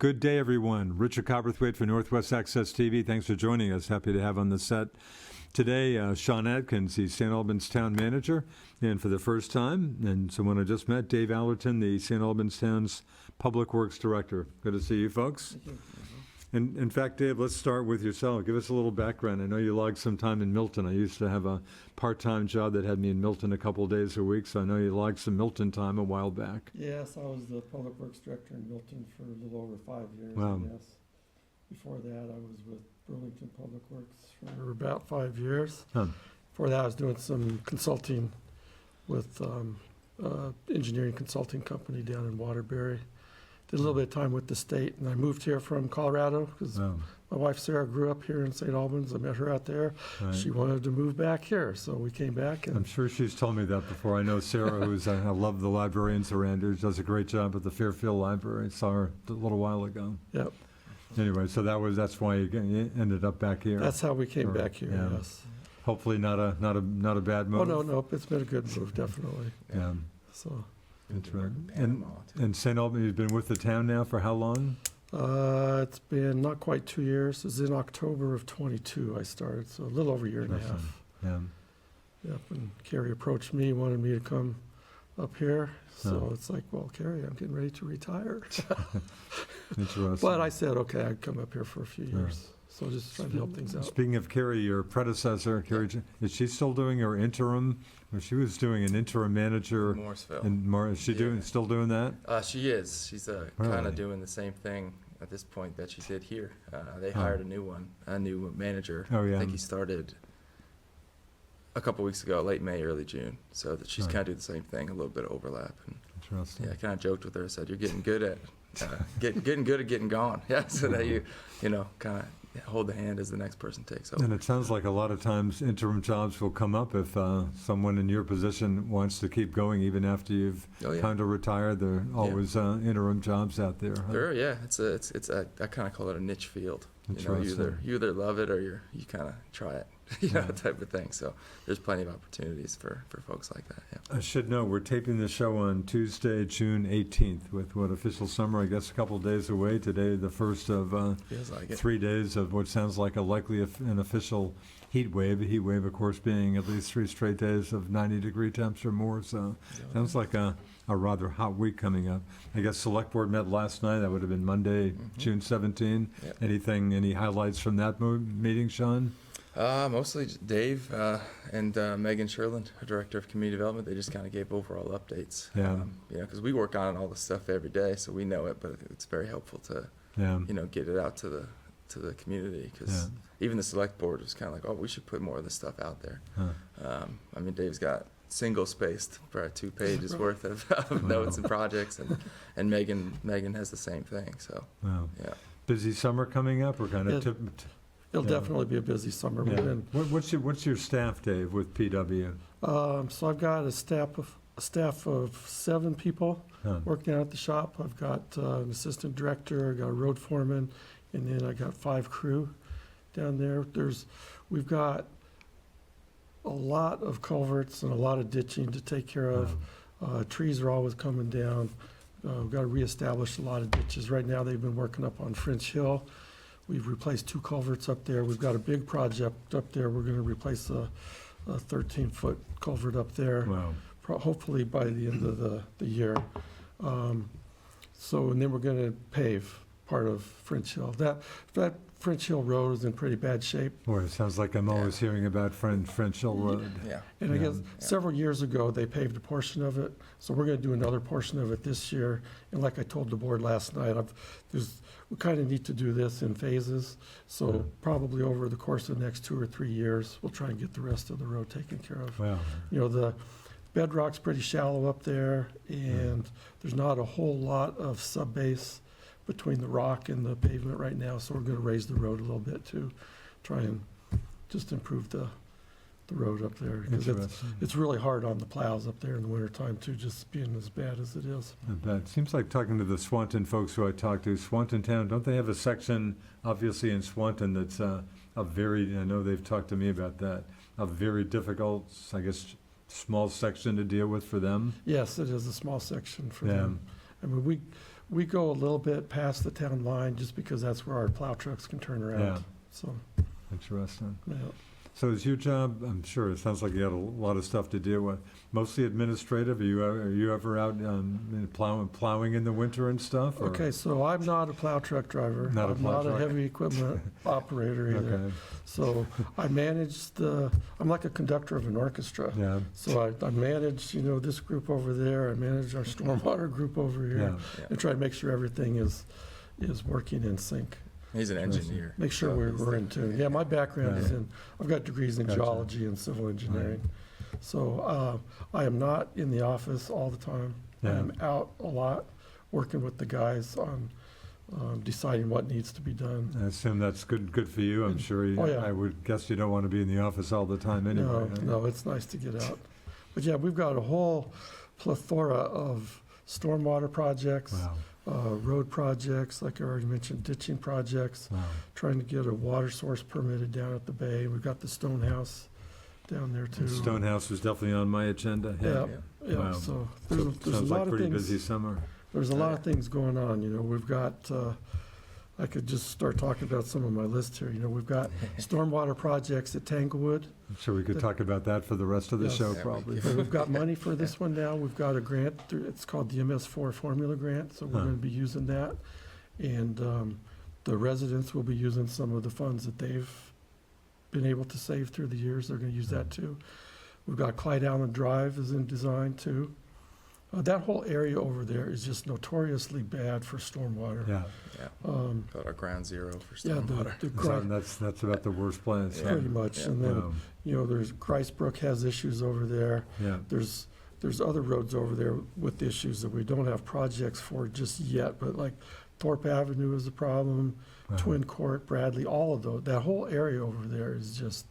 Good day, everyone. Richard Cowperthwait for Northwest Access TV. Thanks for joining us. Happy to have on the set today Sean Atkins, the St. Albans Town Manager, and for the first time, and someone I just met, Dave Allerton, the St. Albans Town's Public Works Director. Good to see you, folks. Thank you. And in fact, Dave, let's start with yourself. Give us a little background. I know you logged some time in Milton. I used to have a part-time job that had me in Milton a couple days a week, so I know you logged some Milton time a while back. Yes, I was the Public Works Director in Milton for a little over 5 years, Wow. I guess. Before that, I was with Burlington Public Works for about 5 years. Huh. Before that, I was doing some consulting with engineering consulting company down in Waterbury. Did a little bit of time with the state, and I moved here from Colorado because Wow. my wife Sarah grew up here in St. Albans. I met her out there. Right. She wanted to move back here, so we came back. I'm And sure she's told me that before. I know Sarah, who's I love the librarians around here, does a great job at the Fairfield Library. I saw her a little while ago. yep, Anyway, so that's why you ended up back here. that's how we came Or- back here. yeah. Yes. Hopefully not a bad move. Oh no, it's been a good move, definitely. Yeah, So. that's right. And St. Albans, you've been with the town now for how long? It's been not quite 2 years. It was in October of 22 I started, so a little over a year and a half. Yeah. Yep, and Carrie approached me, wanted me to come up here. So Oh. it's like, well, Carrie, I'm getting ready to retire. Interesting. But I said, okay, I'd come up here for a few Yeah. years. So just trying to help things out. Speaking of Carrie, your predecessor, Carrie, is she still doing her interim? Or she was doing an interim manager Morrisville. in Is she still doing that? She is. She's kind Really? of doing the same thing at this point that she did here. They hired a new manager. Oh, yeah. I think he started a couple weeks ago, late May, early June. So that she's Right. kind of doing the same thing, a little bit of overlap. And Interesting. yeah, I kind of joked with her. I said, "You're getting good at getting good at getting gone." Yeah, so that you kind of hold the hand as the next person takes over. And it sounds like a lot of times interim jobs will come up if someone in your position wants to keep going even after you've Oh, yeah. kind of retired. There are always interim jobs out there. Huh? Sure, yeah. I kind of call it a niche field. You Interesting. either love it or you kind of try it, type of thing. So there's plenty of opportunities for folks like that. Yeah. I should know, we're taping the show on Tuesday, June 18th, with what official summer, I guess, a couple of days away. Today, the first of Feels like it. 3 days of what sounds like a likely an official heat wave. A heat wave, of course, being at least 3 straight days of 90-degree temps or more. So sounds like a rather hot week coming up. I guess Select Board met last night. That would have been Monday, June 17. Yep. Any highlights from that meeting, Sean? Mostly Dave and Megan Sherland, our Director of Community Development. They just kind of gave overall updates. Yeah. Because we work on all this stuff every day, so we know it. But it's very helpful to Yeah. get it out to the community, because even the Select Board was kind of like, oh, we should put more of this stuff out there. Huh. Dave's got single-spaced, probably 2 pages worth of notes and projects, and Megan has the same thing. So Wow. yeah. Busy summer coming up, or kind of Yeah. It'll Yeah. definitely be a busy summer. We've Yeah. been- What's your staff, Dave, with PW? So I've got a staff of 7 people Huh. working out at the shop. I've got an assistant director, I got a road foreman, and then I got 5 crew down there. We've got a lot of culverts and a lot of ditching to take care of. Trees are always coming down. We've got to reestablish a lot of ditches. Right now, they've been working up on French Hill. We've replaced 2 culverts up there. We've got a big project up there. We're going to replace a 13-foot culvert up there, Wow. hopefully by the end of the year. And then we're going to pave part of French Hill. That French Hill Road is in pretty bad shape. Boy, it sounds like I'm always hearing about French Hill Road. Yeah. And I Yeah. guess several years ago, they paved a portion of it, so we're gonna do another portion of it this year. And like I told the board last night, we kind of need to do this in phases. So Yeah. probably over the course of the next 2 or 3 years, we'll try and get the rest of the road taken care of. Wow. The bedrock's pretty shallow up there, and there's not a whole lot of subbase between the rock and the pavement right now, so we're gonna raise the road a little bit to try and just improve the road up there. Because Interesting. it's really hard on the plows up there in the wintertime too, just being as bad as it is. I bet. It seems like talking to the Swanton folks who I talked to, Swanton Town, don't they have a section, obviously in Swanton, that's I know they've talked to me about that, a very difficult, I guess, small section to deal with for them? Yes, it is a small section for Yeah. them. I mean, we go a little bit past the town line just because that's where our plow trucks can turn around. Yeah. So, Interesting. yeah. So is your job, I'm sure, it sounds like you got a lot of stuff to deal with, mostly administrative? Are you ever out plowing in the winter and stuff? or- Okay, so I'm not a plow truck driver. Not a I'm plow not truck. a heavy equipment operator either. Okay, So I manage I'm like a conductor of an orchestra. yeah, So I manage, this group over there, I manage our stormwater group over yeah. here, Yeah. and try to make sure everything is working in sync. He's an engineer. Make sure so we're, he's we're in tune. Yeah, my background is Yeah. I've got degrees in Gotcha. geology and civil engineering. So I am not in the office all the time. I Yeah. am out a lot, working with the guys on deciding what needs to be done. I assume that's good for you. I'm sure, Oh, yeah. I would guess you don't want to be in the office all the time anyway. No, huh? no, it's nice to get out. But yeah, we've got a whole plethora of stormwater projects, Wow, road projects, like I already mentioned, ditching projects, wow. trying to get a water source permitted down at the bay. We've got the stone house down there too. Stonehouse was definitely on my agenda. Yeah. Yeah. Yeah, Wow. so there's a Sounds lot like of pretty busy things, summer. there's a lot of things going on, we've got, I could just start talking about some of my list here, we've got stormwater projects at Tanglewood. I'm sure we could talk about that for the rest of the Yes. show, Yeah, we probably. could. We've got money for this one now, we've got a grant, it's called the MS4 Formula Grant, so we're Huh. gonna be using that. And the residents will be using some of the funds that they've been able to save through the years, they're gonna use that too. We've got Clyde Allen Drive is in design too. That whole area over there is just notoriously bad for stormwater. Yeah, Yeah. Um, Called our ground zero for Yeah, stormwater. that's about the worst place. Yeah. pretty much, Yeah. and then, Wow. there's Grice Brook has issues over there. Yeah, There's other roads over there with issues that we don't have projects for just yet, but like Thorpe Avenue is a problem, wow. Twin Court, Bradley, all of those, that whole area over there is just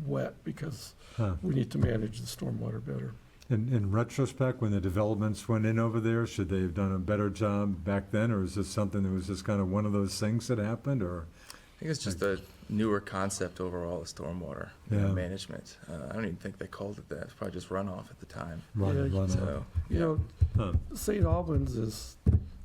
wet because Huh. we need to manage the stormwater better. In retrospect, when the developments went in over there, should they have done a better job back then, or is this something that was just kind of one of those things that happened, or? I think it's just a newer concept overall of stormwater Yeah. management. I don't even think they called it that. It's probably just runoff at the time. Yeah, So, You yeah. know, St. Albans is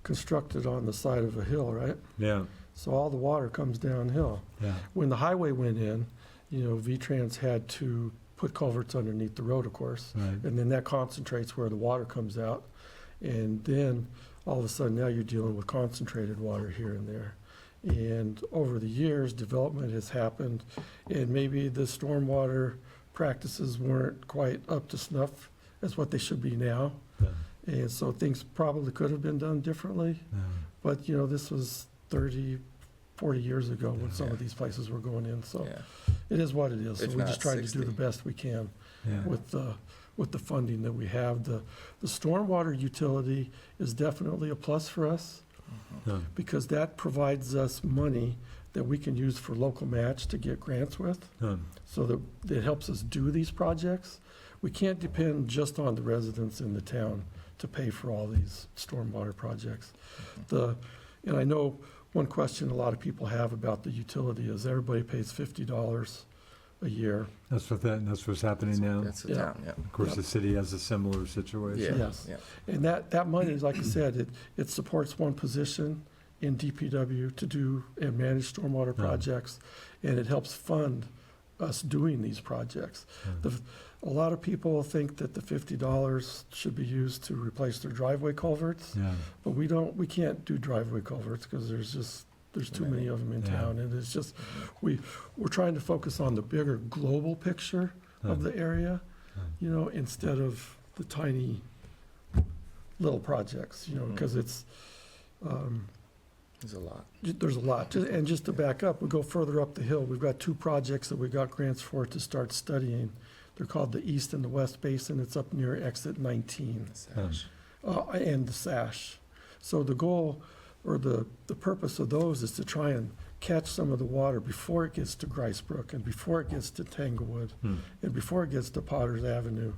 constructed on the side of a hill, right? Yeah, So all the water comes downhill. yeah, When the highway went in, V-Trans had to put culverts underneath the road, of course, right, and then that concentrates where the water comes out. And then all of a sudden now you're dealing with concentrated water here and there. And over the years, development has happened, and maybe the stormwater practices weren't quite up to snuff as what they should be now. yeah, And so things probably could have been done differently. yeah. But, this was 30, 40 years ago when some of Yeah. these places were going in, so Yeah. it is what it is. So If we're not just trying to do 60. the best we can Yeah. with the funding that we have. The stormwater utility is definitely a plus for us Yeah. because that provides us money that we can use for local match to get grants with, Yeah. so that it helps us do these projects. We can't depend just on the residents in the town to pay for all these stormwater projects. And I know one question a lot of people have about the utility is everybody pays $50 a year. That's what's happening now. That's the Yeah. town, yeah. Of course, Yep. the city has a similar Yeah. situation. Yes. Yeah. And that money, like I said, it supports one position in DPW to do and manage stormwater Yeah. projects, and it helps fund us doing these projects. Yeah. A lot of people think that the $50 should be used to replace their driveway culverts, Yeah, but we can't do driveway culverts because there's too many of them in Yeah. town, and it's just, we're trying to focus on the bigger global picture of the area, instead of the tiny little projects, because it's, There's a lot. there's a lot. And just to back up, we go further up the hill, we've got two projects that we got grants for to start studying. They're called the East and the West Basin. It's up near exit 19, Sash. and the Sash. So the goal, or the purpose of those is to try and catch some of the water before it gets to Grice Brook and before it gets to Tanglewood and before it gets to Potter's Avenue,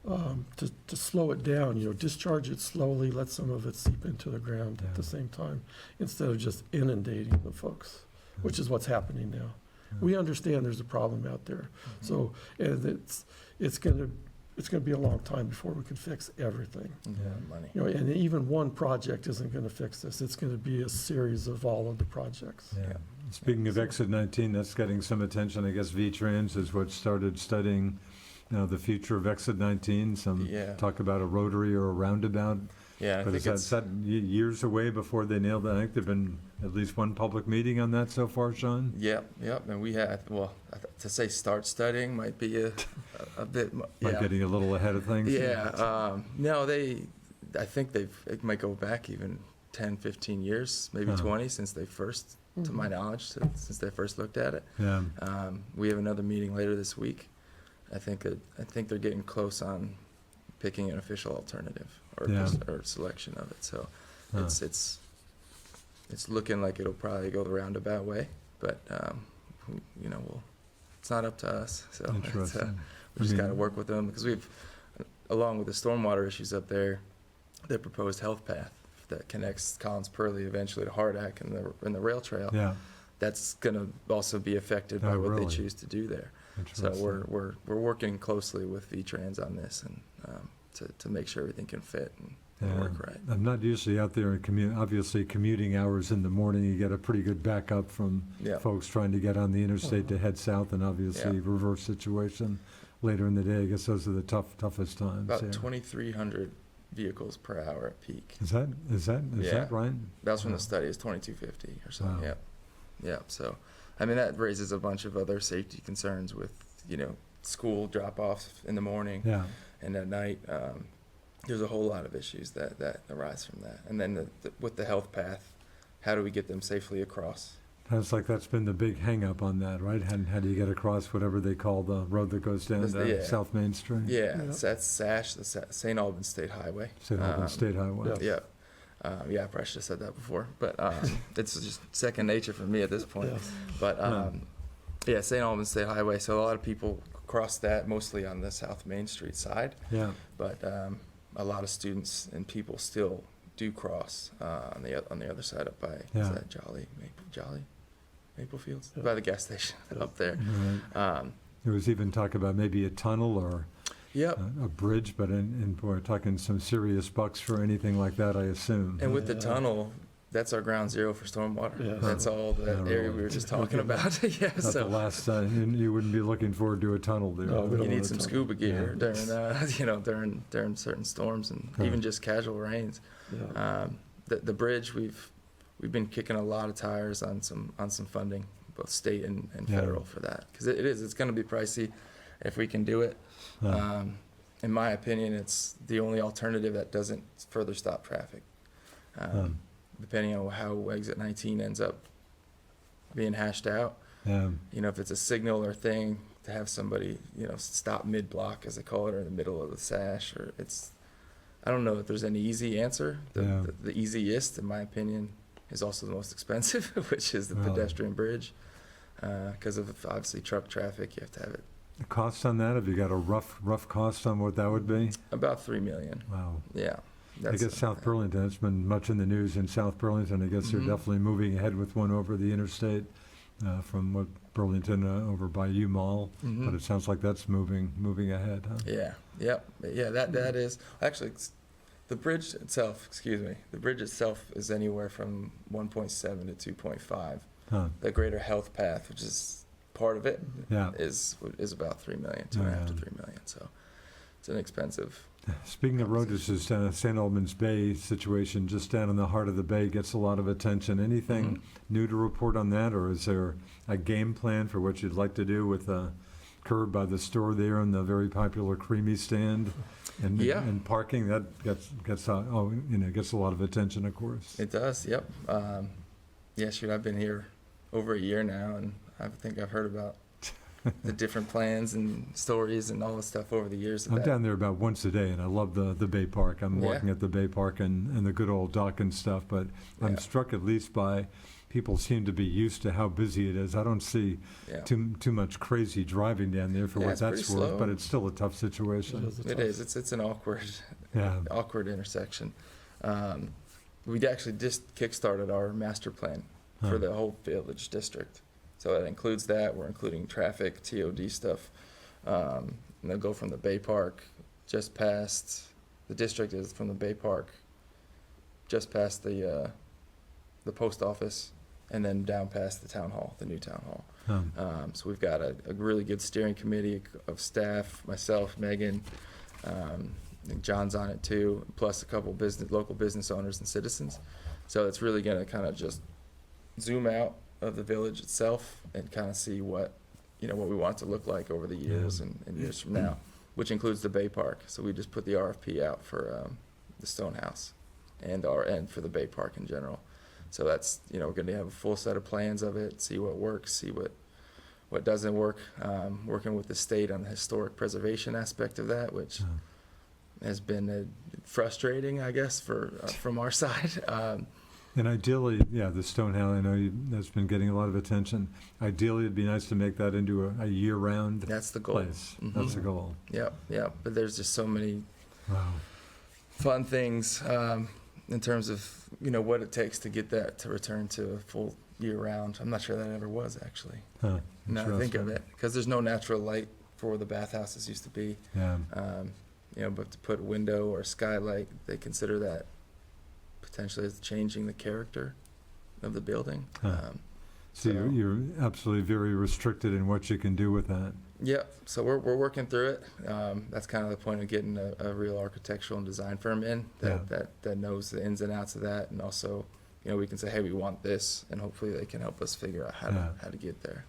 to slow it down, discharge it slowly, let some of it seep into the ground at the same time, instead of just inundating the folks, which is what's happening now. We understand there's a problem out there. So, and it's gonna be a long time before we can fix everything. Money. You know, and even one project isn't gonna fix this. It's gonna be a series of all of the projects. Yeah. Speaking of Exit 19, that's getting some attention. I guess V-Trans is what started studying the future of Exit 19. Some Yeah. talk about a rotary or a roundabout. Yeah, I But think is that years away before they nail that? I think there've been at least one public meeting on that so far, Sean? Yep, and we had, well, to say start studying might be a bit, Like yeah. getting a little ahead of things? Yeah, no, I think it might go back even 10, 15 years, maybe Uh-huh. 20, since they first, to my knowledge, since they first looked at it. Yeah. We have another meeting later this week. I think they're getting close on picking an official alternative Yeah. or selection of it. So Huh. it's looking like it'll probably go the roundabout way, but it's not up to us. So it's, Interesting. we just I got to mean- work with them because along with the stormwater issues up there, their proposed health path that connects Collins Purley eventually to Hardack and the rail trail. Yeah. That's going to also be affected by Oh, what really? they choose to do there. So Interesting. we're working closely with V-Trans on this and to make sure everything can fit and Yeah. work right. I'm not usually out there in obviously commuting hours in the morning. You get a pretty good backup from Yeah. folks trying to get on the interstate to head south, and obviously Yeah. reverse situation later in the day. I guess those are the toughest times. About yeah. 2,300 vehicles per hour at peak. Is that Yeah. right? That was from Wow. the study. It's 2,250 or something. Wow. Yep. Yeah. So, I mean, that raises a bunch of other safety concerns with, school drop-offs in the morning Yeah. and at night. There's a whole lot of issues that arise from that. And then with the health path, how do we get them safely across? Sounds like that's been the big hang-up on that, right? How do you get across whatever they call the road that goes down to Yeah. South Main Street? Yeah, Yeah. that's SASH, the St. Albans State Highway. St. Albans State Highway. yeah. Yeah, I probably should have said that before, but it's just second nature for me at this point. Yes. But yeah, St. Albans State Highway. So a lot of people cross that mostly on the South Main Street side, Yeah. but a lot of students and people still do cross on the other side up by Yeah. is that Maple Fields by the gas station up there. Right. There was even talk about maybe a tunnel or Yep. a bridge, but we're talking some serious bucks for anything like that, I assume. And with the Yeah. tunnel, that's our ground zero for stormwater. Yeah. That's all that Yeah, area really. we were just talking about. Yeah, Not the so last time, you wouldn't be looking forward to a tunnel there. No, we you don't need want some a scuba gear Yeah. during during certain storms and Huh. even just casual rains. Yeah. The bridge we've been kicking a lot of tires on some funding, both state and Yeah. federal for that because it's going to be pricey if we can do it. Huh. In my opinion, it's the only alternative that doesn't further stop traffic. Depending on how Exit 19 ends up being hashed out, Yeah. if it's a signal or thing to have somebody, stop mid-block, as they call it, or in the middle of the sash, or I don't know if there's any easy answer. Yeah. The easiest, in my opinion, is also the most expensive, which is the Really? pedestrian bridge. Because of obviously truck traffic, you have to have it The cost on that, have you got a rough cost on what that would be? about $3 million. Wow. Yeah. I guess South Burlington, it's been much in the news in South Burlington. I guess they're Mhm. definitely moving ahead with one over the interstate from what Burlington over by U Mall. Mhm. But it sounds like that's moving ahead, huh? Yeah, yep, yeah. That is actually the bridge itself. Excuse me. The bridge itself is anywhere from 1.7 to 2.5. Huh. The greater health path, which is part of it, Yeah. is about 3 million, 2.5 to Yeah. 3 million. So it's inexpensive. Speaking of road, this is St. Albans Bay situation, just down in the heart of the bay, gets a lot of attention. Anything Mhm. new to report on that, or is there a game plan for what you'd like to do with the curb by the store there and the very popular creamy stand and Yeah. and parking? That gets a lot of attention, of course. It does. Yep. Yeah. Shoot, I've been here over a year now, and I think I've heard about the different plans and stories and all the stuff over the years. I'm down there about once a day, and I love the Bay Park. I'm Yeah. walking at the Bay Park and the good old dock and stuff, but I'm Yeah. struck at least by people seem to be used to how busy it is. I don't see Yeah. too much crazy driving down there for Yeah, what it's that's pretty worth, slow. but it's still a tough situation. It is. It's an awkward intersection. We actually just kickstarted our master plan Huh. for the whole village district. So that includes that. We're including traffic, TOD stuff. And they'll go from the Bay Park just past, the district is from the Bay Park, just past the post office, and then down past the town hall, the new town hall. So we've got a really good steering committee of staff, myself, Megan, I think John's on it too, plus a couple local business owners and citizens. So it's really gonna kind of just zoom out of the village itself and kind of see what we want it to look like over the years and years from now, which includes the Bay Park. So we just put the RFP out for the Stone House and for the Bay Park in general. So that's, we're gonna have a full set of plans of it, see what works, see what doesn't work. Working with the state on the historic preservation aspect of that, which has been frustrating, I guess, from our side. And ideally, the Stonehouse, I know that's been getting a lot of attention. Ideally, it'd be nice to make that into a year-round That's the goal. place. That's the goal. Yeah. But there's just so many Wow. fun things in terms of what it takes to get that to return to a full year-round. I'm not sure that ever was actually. Huh. Now I think of Interesting. it, because there's no natural light for where the bathhouses used to be. Yeah. But to put a window or a skylight, they consider that potentially as changing the character of the building. Huh. So you're absolutely very restricted in what you can do with that. Yeah, so we're working through it. That's kind of the point of getting a real architectural and design firm in that knows the ins and outs of that, and also, we can say, hey, we want this, and hopefully they can help us figure out how to get there.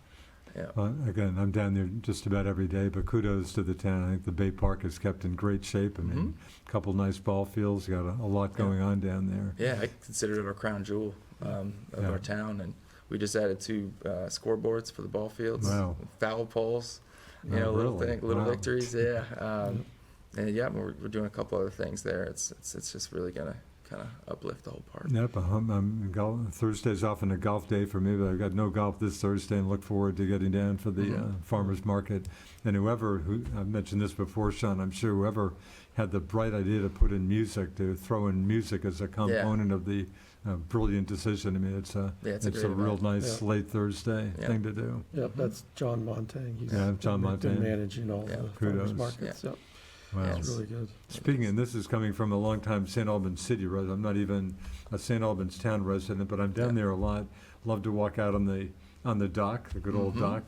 Yeah. Well, again, I'm down there just about every day, but kudos to the town. I think the Bay Park is kept in great shape. I mean, a couple nice ball fields, got a lot going on down there. Yeah, I consider it our crown jewel of our town, and we just added 2 scoreboards for the ball fields, Wow. foul poles, Oh, little really? little Wow. victories. Yeah, and we're doing a couple other things there. It's just really gonna kind of uplift the whole park. Yep, Thursday's often a golf day for me, but I've got no golf this Thursday and look forward to getting down for the farmer's market. And I've mentioned this before, Sean, I'm sure whoever had the bright idea to put in music, to throw in music as a component of the brilliant decision. I mean, it's a real nice late Thursday thing to do. Yep, that's John Montang. He's John Montang. been managing all the Kudos. farmers markets. Yep. Wow. It's really good. Speaking, and this is coming from a longtime St. Albans city resident. I'm not even a St. Albans town resident, but I'm down there a lot. Love to walk out on the dock, the good old dock.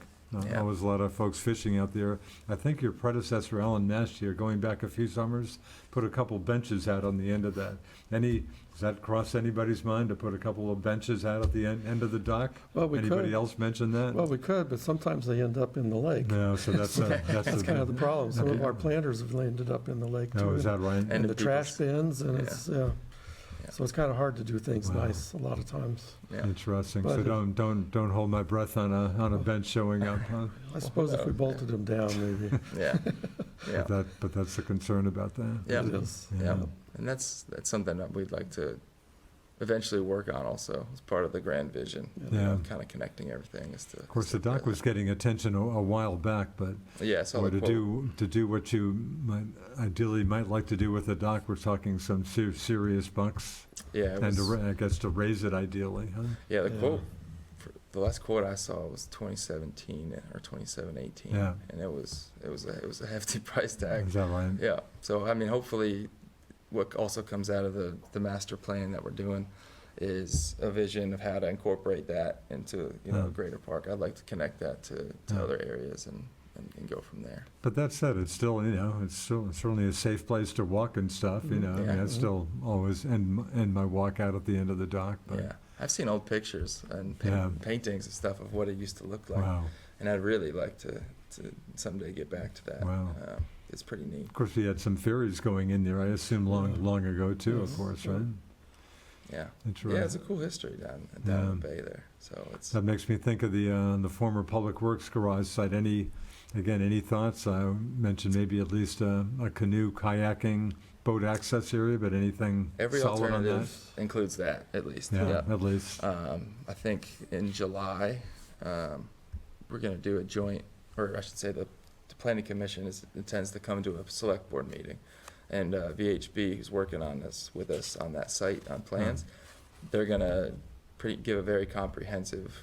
Always a lot of folks fishing out there. I think your predecessor, Alan Mastier, going back a few summers, put a couple benches out on the end of that. Does that cross anybody's mind to put a couple of benches out at the end of the dock? Well, we Anybody could. else mention that? Well, we could, but sometimes they end up in the lake. No, so that's That's kind of the problem. Some of Okay. our planters have ended up in the lake too. Oh, is that right? And the trash bins, and Yeah. so it's kind of hard to do things Wow. nice a lot of times. Yeah. Interesting. But So if- don't hold my breath on a bench showing up, huh? I suppose if we bolted them down, maybe. Yeah. Yeah. But that's the concern about that. Yeah. It is. Yeah. And that's something that we'd like to eventually work on also as part of the grand vision. Yeah. Kind of connecting everything is to. Of course, the dock was getting attention a while back, but Yeah. So to do what you ideally might like to do with the dock, we're talking some serious bucks, Yeah. It and was, I guess to raise it ideally, huh? yeah. The Yeah. quote. The last quote I saw was 2017 or 2718, Yeah. and it was a hefty price tag. Is that right? Yeah. So I mean, hopefully, what also comes out of the master plan that we're doing is a vision of how to incorporate that into a greater park. I'd like to connect that to other areas and go from there. But that said, it's still it's certainly a safe place to walk and stuff. I mean, I still always end my walk out at the end of the dock. But Yeah. I've seen old pictures and paintings and stuff of what it used to look like, wow. and I'd really like to someday get back to that. Wow. It's pretty neat. Of course, we had some ferries going in there. I assume long ago too. Of Yes. course, right? Yeah. That's Yeah, right. it's a cool history down in the bay there. So it's That makes me think of the former Public Works garage site. Any thoughts? I mentioned maybe at least a canoe, kayaking, boat access area, but anything every solid on that? alternative includes that at least. Yeah, at least. I think in July we're going to do a joint, or I should say the Planning Commission intends to come to a select board meeting, and VHB, who's working on this with us on that site on plans, they're going to give a very comprehensive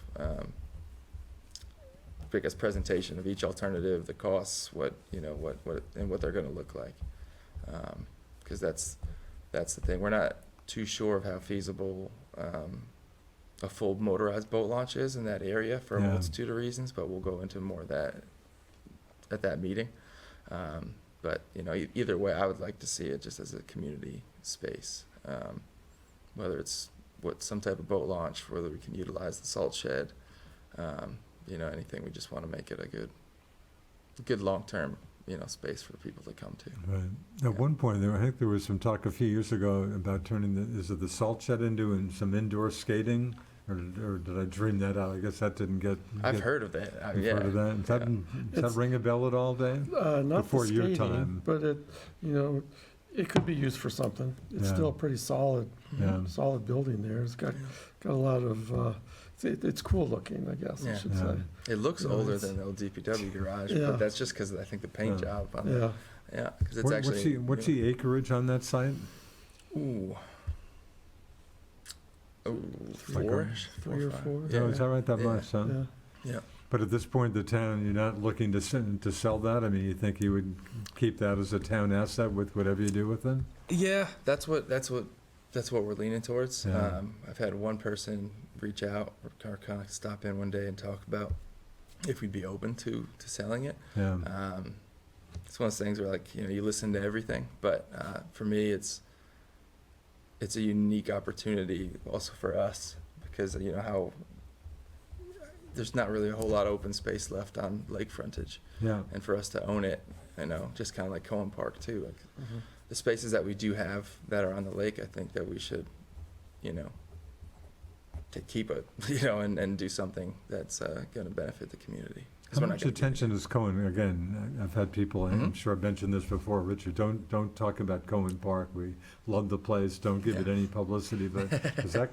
presentation of each alternative, the costs, what and what they're going to look like. Because that's the thing. We're not too sure of how feasible a full motorized boat launch is in that area for a Yeah. multitude of reasons, but we'll go into more of that at that meeting. But, you know, either way, I would like to see it just as a community space, whether it's some type of boat launch, whether we can utilize the salt shed, you know, anything. We just want to make it a good long-term, you know, space for people to come to. Right. At one point, I think there was some talk a few years ago about turning the salt shed into some indoor skating, or did I dream that out? I guess that didn't get. I've heard of that. You've Yeah. heard of that? Does that It's- ring a bell at all, Dave? Not Before the your skating, time. but it, you know, it could be used for something. It's Yeah. still a pretty solid, Yeah. solid building there. It's got a lot of, it's cool looking, I guess I Yeah. should Yeah. say. It looks You know, older it's- than the old DPW garage, Yeah. but that's just because I think the paint Yeah. job on Yeah, it. Yeah, because it's actually. What's the acreage on that site? Ooh. Ooh, Like a- four-ish? 3 or 4. Yeah. Oh, is that right, that Yeah. much, huh? Yeah. Yeah. But at this point, the town, you're not looking to sell that? I mean, you think you would keep that as a town asset with whatever you do with it? Yeah, that's what we're leaning towards. Yeah. I've had one person reach out or kind of stop in one day and talk about if we'd be open to selling it. Yeah. It's one of those things where, like, you know, you listen to everything, but for me, it's a unique opportunity also for us because, you know, how there's not really a whole lot of open space left on lake frontage, Yeah. and for us to own it, you know, just kind of like Cohen Park too. Like, the spaces that we do have that are on the lake, I think that we should, you know, to keep it, you know, and do something that's going to benefit the community. 'Cause How we're not much gonna do attention is Cohen, again, I've had people, and I'm Mhm. sure I've mentioned this before, Richard, don't talk about Cohen Park. We love the place, don't give it Yeah. any publicity, but does that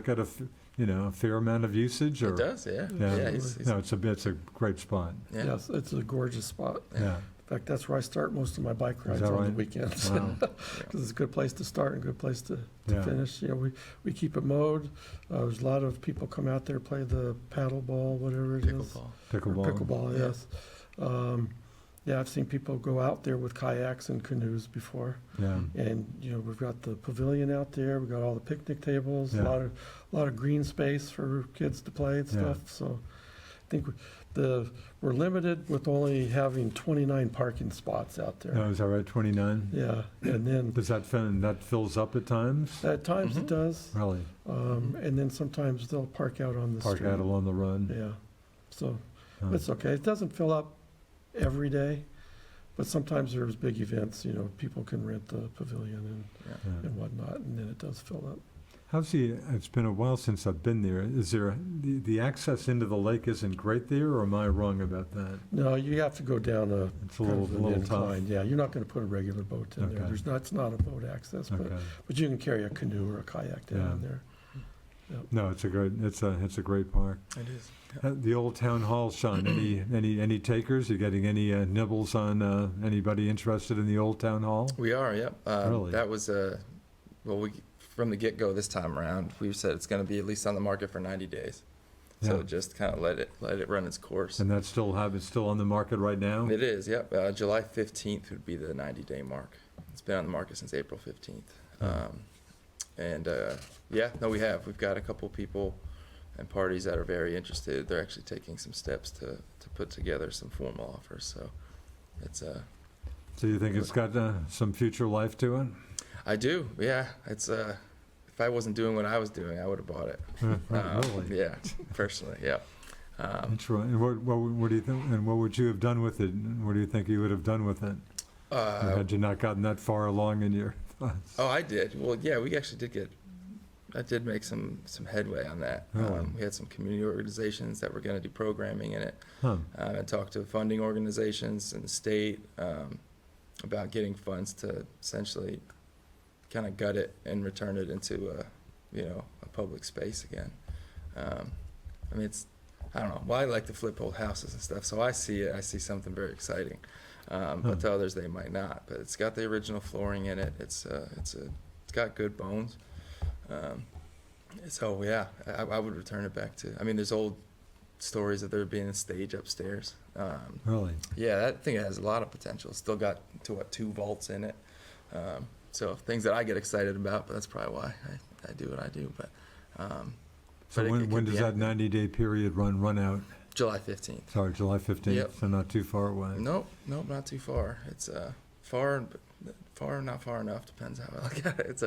get a fair amount of usage? it Or does, yeah. Yeah. Yeah, he's, No, it's a great spot. yeah. Yes, it's a gorgeous spot. Yeah. In fact, that's where I start most of my bike rides that on the right? weekends. Wow. Because it's a good place to start and a good place to Yeah. finish. You know, we keep it mowed. There's a lot of people come out there, play the paddle ball, whatever it is. Pickleball. Or Pickleball. Pickleball, Yeah. yes. Yeah, I've seen people go out there with kayaks and canoes before. Yeah. And, you know, we've got the pavilion out there, we've got all the picnic tables, Yeah. a lot of green space for kids to play and Yeah. stuff. So I think we're limited with only having 29 parking spots out there. No, is that right, 29? Yeah, and then Does that fills up at times? at times it Mhm. does. Really? And then sometimes they'll park out on the Park street. out along the road? Yeah, so Huh. it's okay. It doesn't fill up every day, but sometimes there's big events, you know, people can rent the pavilion Yeah. Yeah. and whatnot, and then it does fill up. It's been a while since I've been there. Is there, the access into the lake isn't great there, or am I wrong about that? No, you have to go down It's a kind little, of an little tough. incline. Yeah, you're not gonna put a regular boat in there. Okay. It's not a boat access, Okay. but you can carry a canoe or a kayak down Yeah. there. No, it's a great park. It is. The old town hall, Sean, any takers? You getting any nibbles on anybody interested in the old town hall? We are, yep. Really? That was from the get-go this time around, we've said it's going to be at least on the market for 90 days. So Yeah. just kind of let it run its course. And that's it's still on the market right now? It is, yep. July 15th would be the 90-day mark. It's been on the market since April 15th. We have. We've got a couple people and parties that are very interested. They're actually taking some steps to put together some formal offers. So it's So you think it's got some future life to it? I do, yeah. It's if I wasn't doing what I was doing, I would have bought it. Really? Yeah, personally, yeah. That's right. And what do you think? And what would you have done with it? And what do you think you would have done with it? Had you not gotten that far along in your thoughts? Oh, I did. Well, yeah, we actually I did make some headway on that. Really? We had some community organizations that were going to do programming in it. Huh. I talked to funding organizations and the state about getting funds to essentially kind of gut it and return it into a public space again. I mean, I don't know. Well, I like to flip old houses and stuff, so I see something very exciting. But to others, they might not. But it's got the original flooring in it. It's got good bones. So yeah, I would return it back to. I mean, there's old stories of there being a stage upstairs. Really? Yeah, that thing has a lot of potential. It's still got 2 vaults in it. So things that I get excited about, but that's probably why I do what I do. But So but it when could does be that anything. 90-day period run out? July 15th. Sorry, July 15th, Yep. so not too far away. Nope, not too far. It's far, not far enough. Depends how I look at it. It's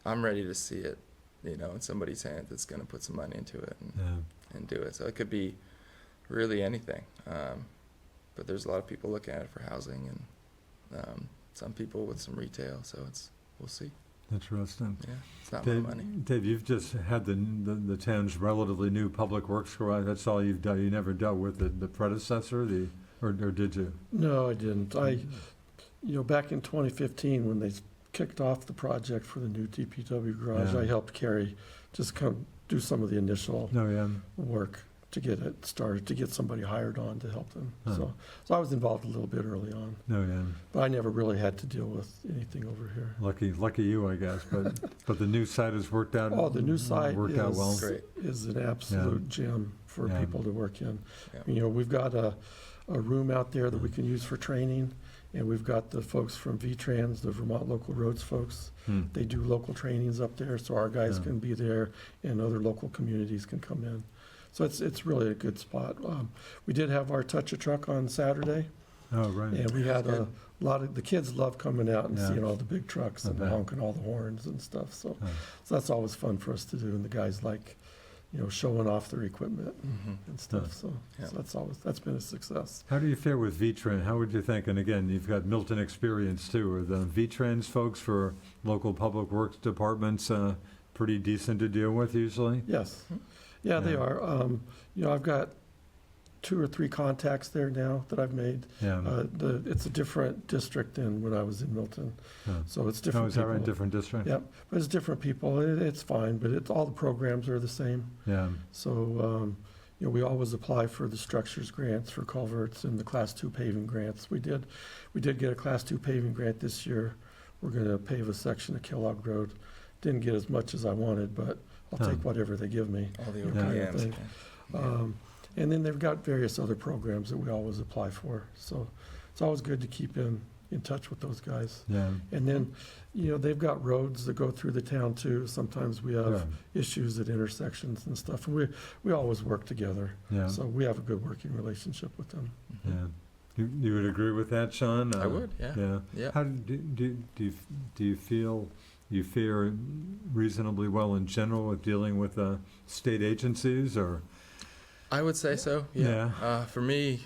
I'm ready to see it, in somebody's hand that's going to put some money into it and do it. So it could be really anything. But there's a lot of people looking at it for housing, and some people with some retail. So we'll see. Interesting. Yeah, it's not my money. Dave, you've just had the town's relatively new public works garage. That's all you've done. You never dealt with the predecessor, or did you? No, I didn't. Back in 2015, when they kicked off the project for the new DPW garage, Yeah. I helped Carrie just come do some of the initial No, yeah. work to get it started, to get somebody hired on to help them. Huh. So I was involved a little bit early on, No, yeah. but I never really had to deal with anything over here. Lucky you, I guess. But the new site has worked out. Oh, the new site worked out well. Great. is an absolute gem for Yeah. people to work in. Yeah. We've got a room out there that we can use for training, and we've got the folks from VTrans, the Vermont Local Roads folks. They do local trainings up there, so our guys Yeah. can be there, and other local communities can come in. So it's really a good spot. We did have our Touch a Truck on Saturday, Oh, right. and we had That's a lot of, the kids love coming out and Yeah. seeing all the big trucks I and bet. honking all the horns and stuff, so Oh. that's always fun for us to do, and the guys like, showing off their equipment and stuff, so Yeah. that's been a success. How do you fare with VTrans? How would you think? And again, you've got Milton experience too. Are the VTrans folks for local public works departments pretty decent to deal with usually? Yes, yeah, they Yeah. are. I've got 2 or 3 contacts there now that I've made. Yeah. It's a different district than when I was in Milton, Oh. so it's Oh, different is that people. right? Different district? Yep, but it's different people. It's fine, but all the programs are the same. Yeah. So, we always apply for the structures grants for culverts and the Class 2 paving grants. We did get a Class 2 paving grant this year. We're gonna pave a section of Kellogg Road. Didn't get as much as I wanted, but I'll Huh. take whatever they give me. All the Yeah. OPMs. Kind of And then they've got various other programs that we always apply for. So it's always good to keep in touch with those guys. Yeah. And then, they've got roads that go through the town too. Sometimes we have issues at intersections and stuff, and we always work together. Yeah. So we have a good working relationship with them. Yeah. You would agree with that, Sean? I would, yeah. Yeah. Yeah. How do you feel you fare reasonably well in general with dealing with state agencies, or? I would say so. Yeah. For me,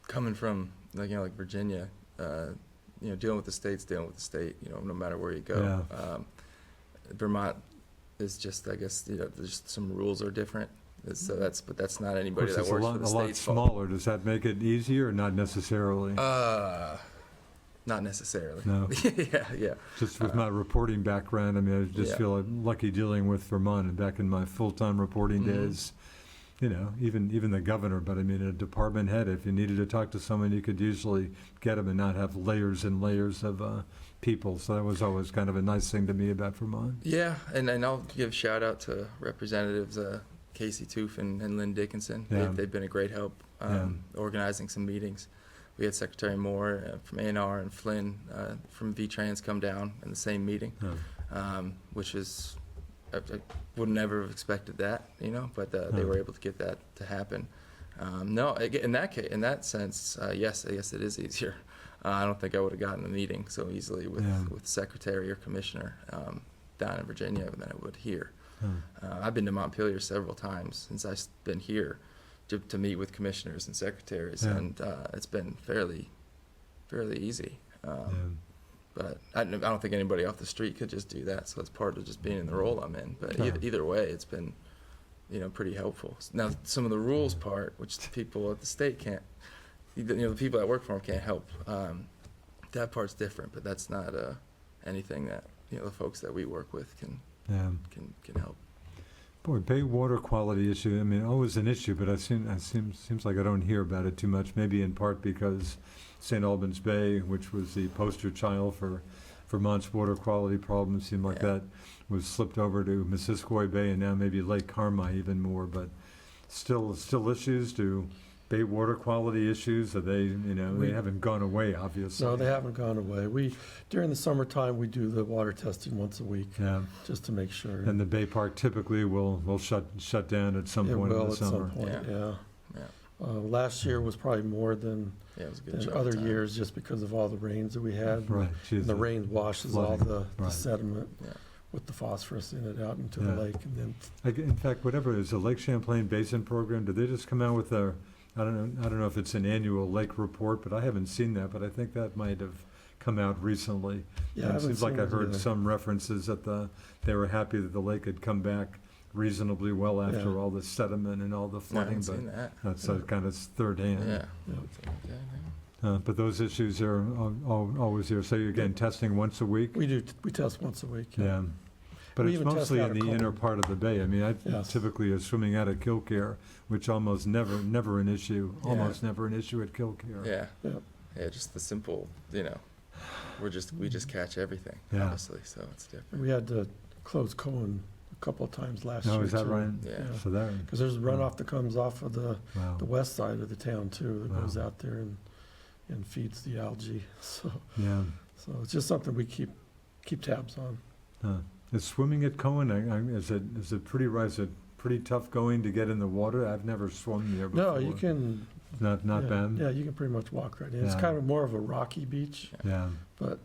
coming from like Virginia, dealing with the state's dealing with the state. No matter where you go. Vermont is just, I guess, there's some rules are different. So but that's not anybody that works for the a lot state's fault. smaller. Does that make it easier, or not necessarily? Not necessarily. No. Yeah. Just with my reporting background, I mean, I just Yeah. feel lucky dealing with Vermont. And back in my full-time reporting Mhm. days, even the governor, but I mean, a department head, if you needed to talk to someone, you could usually get them and not have layers and layers of people. So that was always kind of a nice thing to me about Vermont. Yeah, and I'll give a shout out to Representatives Casey Toof and Lynn Dickinson. Yeah. They've been a great help organizing some meetings. We had Secretary Moore from A&R and Flynn from VTrans come down in the same meeting, which is, I would never have expected that, but they were able to get that to happen. No, in that sense, yes, I guess it is easier. I don't think I would have gotten a meeting so easily with Secretary or Commissioner down in Virginia than I would here. I've been to Montpelier several times since I've been here to meet with commissioners and secretaries, and it's been fairly easy. But I don't think anybody off the street could just do that, so it's part of just being in the role I'm in. But either way, it's been, pretty helpful. Now, some of the rules part, which the people at the state can't, the people that work for them can't help, that part's different, but that's not anything that, the folks that we work with can help. Boy, Bay water quality issue, I mean, always an issue, but it seems like I don't hear about it too much, maybe in part because St. Albans Bay, which was the poster child for Vermont's water quality problems, seemed like that was slipped over to Missisquoi Bay and now maybe Lake Carmi even more, but still issues. Do Bay water quality issues? Are they, they haven't gone away, obviously. No, they haven't gone away. During the summertime, we do the water testing once a week, Yeah. just to make sure. And the Bay Park typically will shut down at some It point in will the at some summer. point, yeah. Yeah. Last year was probably more than Yeah, it was a good than job. other years, just because of all the rains that we had. Right. And the rain washes all flooding, the right. sediment Yeah. with the phosphorus in it out into Yeah. the lake, and then In fact, whatever is the Lake Champlain Basin Program, did they just come out with I don't know if it's an annual lake report, but I haven't seen that, but I think that might have come out recently. yeah, I And it haven't seems like seen I it heard either. some references that they were happy that the lake had come back reasonably well after Yeah. all the sediment and all the No, I flooding, haven't but seen that. that's kind of third hand. Yeah. Yeah. But those issues are always there. So you're again testing once a week? We test once a week. Yeah. But We it's even test mostly out in of the inner cold. part of the bay. I mean, I Yes. typically are swimming out of Kilcare, which almost never an issue, Yeah. almost never an issue at Kilcare. Yeah. Yep. Yeah, just the simple, we just catch everything, Yeah. obviously, so it's different. We had to close Cohen a couple of times last year. Oh, is that too. right? Yeah. So that, Because there's a runoff that comes off of the wow. west side of the town too, that Wow. goes out there and feeds the algae. Yeah. So it's just something we keep tabs on. Is swimming at Cohen, is it pretty tough going to get in the water? I've never swum there before. No, you can. Not yeah, bad? Yeah, you can pretty much walk right in. It's Yeah. kind of more of a rocky beach, Yeah, but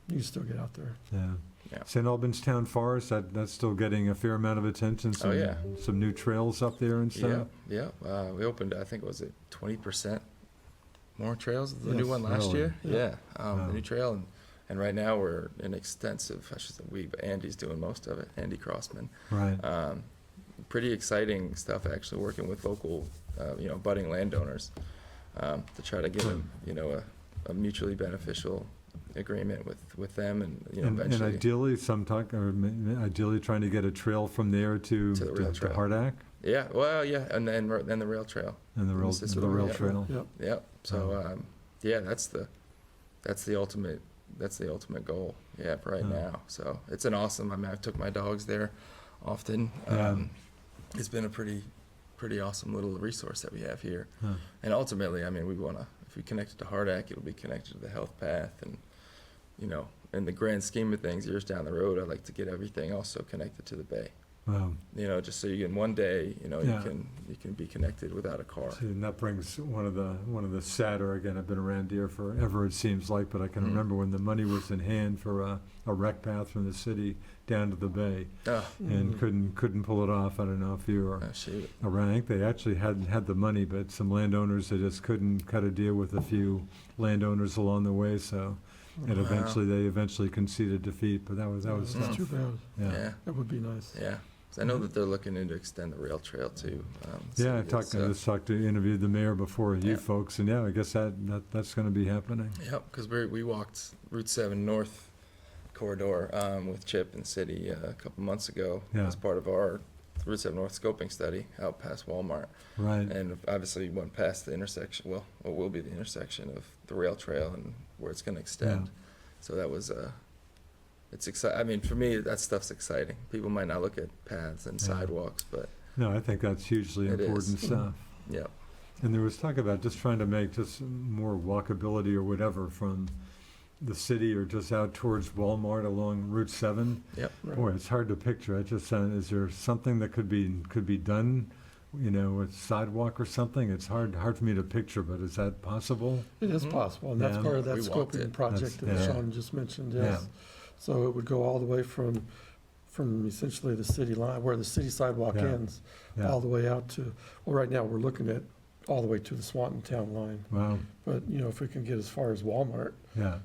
you can still get out there. yeah. Yeah. St. Albans Town Forest, that's still getting a fair amount of attention. Oh, yeah. Some new trails up there and Yeah, stuff. yeah, we opened, I think, was it 20% more trails than the new Yes. one last Really? year? Yeah. Yeah, Wow. the new trail, and right now we're in extensive, I should say but Andy's doing most of it, Andy Crossman. Right. Pretty exciting stuff, actually, working with local, budding landowners, to try to get a mutually beneficial agreement with them, and And eventually. ideally trying to get a trail from there to To the rail trail. Hardack Yeah, well, yeah, and then the rail trail. and the rail Mississippi, rail yeah. trail. Yep. Yep. So, yeah, that's the ultimate goal. Yeah, for right Yeah. now. So it's an awesome. I mean, I took my dogs there often. Yeah. It's been a pretty awesome little resource that we have here. Huh. And ultimately, I mean, if we connect it to Hardack, it'll be connected to the health path, and in the grand scheme of things, years down the road, I'd like to get everything also connected to the bay. Wow. Just so you can one day, Yeah. you can be connected without a car. See, and that brings one of the sadder, again, I've been around here forever, it seems like, but I can Mm. remember when the money was in hand for a rec path from the city down to the bay Oh, and Mhm. couldn't pull it off. I don't know if you were shoot. around. I think they actually had the money, but some landowners, they just couldn't cut a deal with a few landowners along the way, so it Wow. they eventually conceded defeat, but that was That's tough. too bad. Yeah. That would be nice. Yeah. 'Cause I know that they're looking into extend the rail trail too. Yeah, interviewed the mayor before you Yeah. folks, and yeah, I guess that's gonna be happening. Yep, because we walked Route 7 North corridor with Chip and City a couple months ago Yeah. as part of our Route 7 North scoping study out past Walmart. Right. And obviously went past the intersection, well, what will be the intersection of the rail trail and where it's going to extend. Yeah. So that was, it's exciting. I mean, for me, that stuff's exciting. People might not look at paths and Yeah. sidewalks, but No, I think that's hugely It is. important stuff. yeah. And there was talk about just trying to make just more walkability or whatever from the city or just out towards Walmart along Route 7. Yep. Right. Boy, it's hard to picture. Is there something that could be done, with sidewalk or something? It's hard for me to picture, but is that possible? It is Mhm. possible, and that's Yeah. part of that We walked scoping it. project that That's- yeah. Sean just mentioned, Yeah. yes. So it would go all the way from essentially the city line, where the city sidewalk Yeah. ends, Yeah. all the way out to, well, right now, we're looking at all the way to the Swanton Town line. Wow. But, if we can get as far as Walmart, Yeah.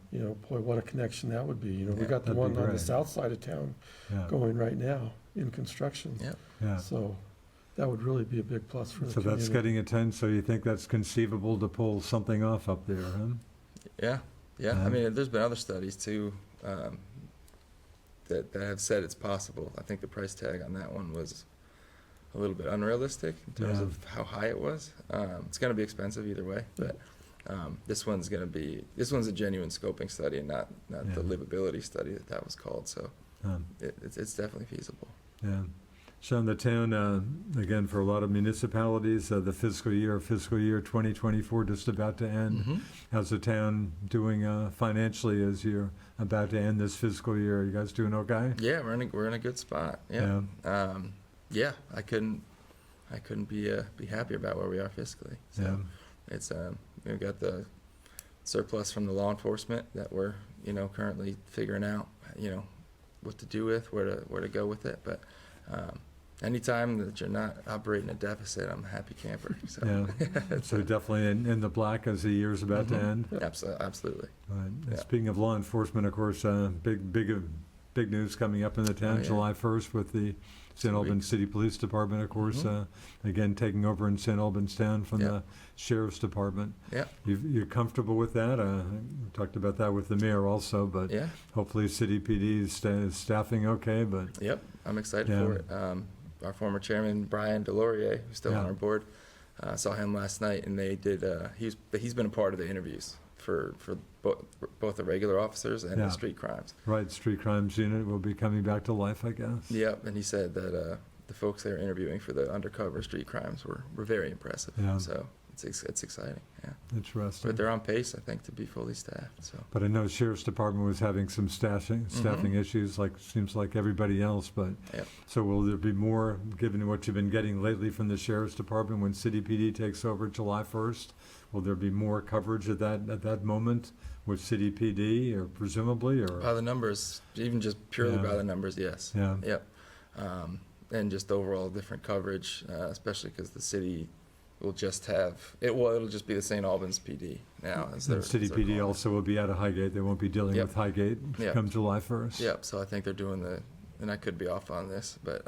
boy, what a connection that would be. We Yeah, got the that'd be one on the great. south side of town Yeah. going right now in construction. Yep. Yeah. So that would really be a big plus for the So community. that's getting attention. So you think that's conceivable to pull something off up there, huh? Yeah. Yeah. Yeah. I mean, there's been other studies too that have said it's possible. I think the price tag on that one was a little bit unrealistic in terms Yeah. of how high it was. It's going to be expensive either way, but this one's a genuine scoping study and not the Yeah. livability study that was called. So Um, it's definitely feasible. Yeah. Sean, the town, again, for a lot of municipalities, the fiscal year 2024 just about to end. Mhm. How's the town doing financially as you're about to end this fiscal year? Are you guys doing okay? Yeah, we're in a good spot. Yeah. Yeah, I couldn't be happier about where we are fiscally. So Yeah. it's we've got the surplus from the law enforcement that we're currently figuring out what to do with, where to go with it. But anytime that you're not operating a deficit, I'm a happy camper. So Yeah. So definitely in the black as the year's about to end. Absolutely. Right. And Yeah. speaking of law enforcement, of course, big news coming up in the town, Oh, yeah. July 1st, with the St. Albans City Police Department, of course, again taking over in St. Albans Town from Yeah. the Sheriff's Department. Yeah. You're comfortable with that? We talked about that with the mayor also, but Yeah. hopefully City PD is staffing okay. But Yep. I'm excited Yeah. for it. Our former chairman Brian Delorier, who's still on Yeah. our board, saw him last night, and they did. He's been a part of the interviews for both the regular officers and Yeah. the street crimes. right, Street Crimes Unit will be coming back to life, I guess. Yep, and he said that the folks they were interviewing for the undercover street crimes were very impressive. Yeah. So it's exciting. Yeah, Interesting. but they're on pace, I think, to be fully staffed. So But I know Sheriff's Department was having some staffing issues, seems like everybody else, but, Yep. so will there be more, given what you've been getting lately from the Sheriff's Department, when City PD takes over July 1st? Will there be more coverage at that moment with City PD, or presumably, or? by the numbers, even just purely Yeah. by the numbers, yes. Yeah, Yep. And just overall different coverage, especially because the city will just have, it'll just be the St. Albans PD now. and City PD also will be out of Highgate, they won't be dealing Yep. with Highgate Yep. come July 1st. Yep, so I think they're doing and I could be off on this, but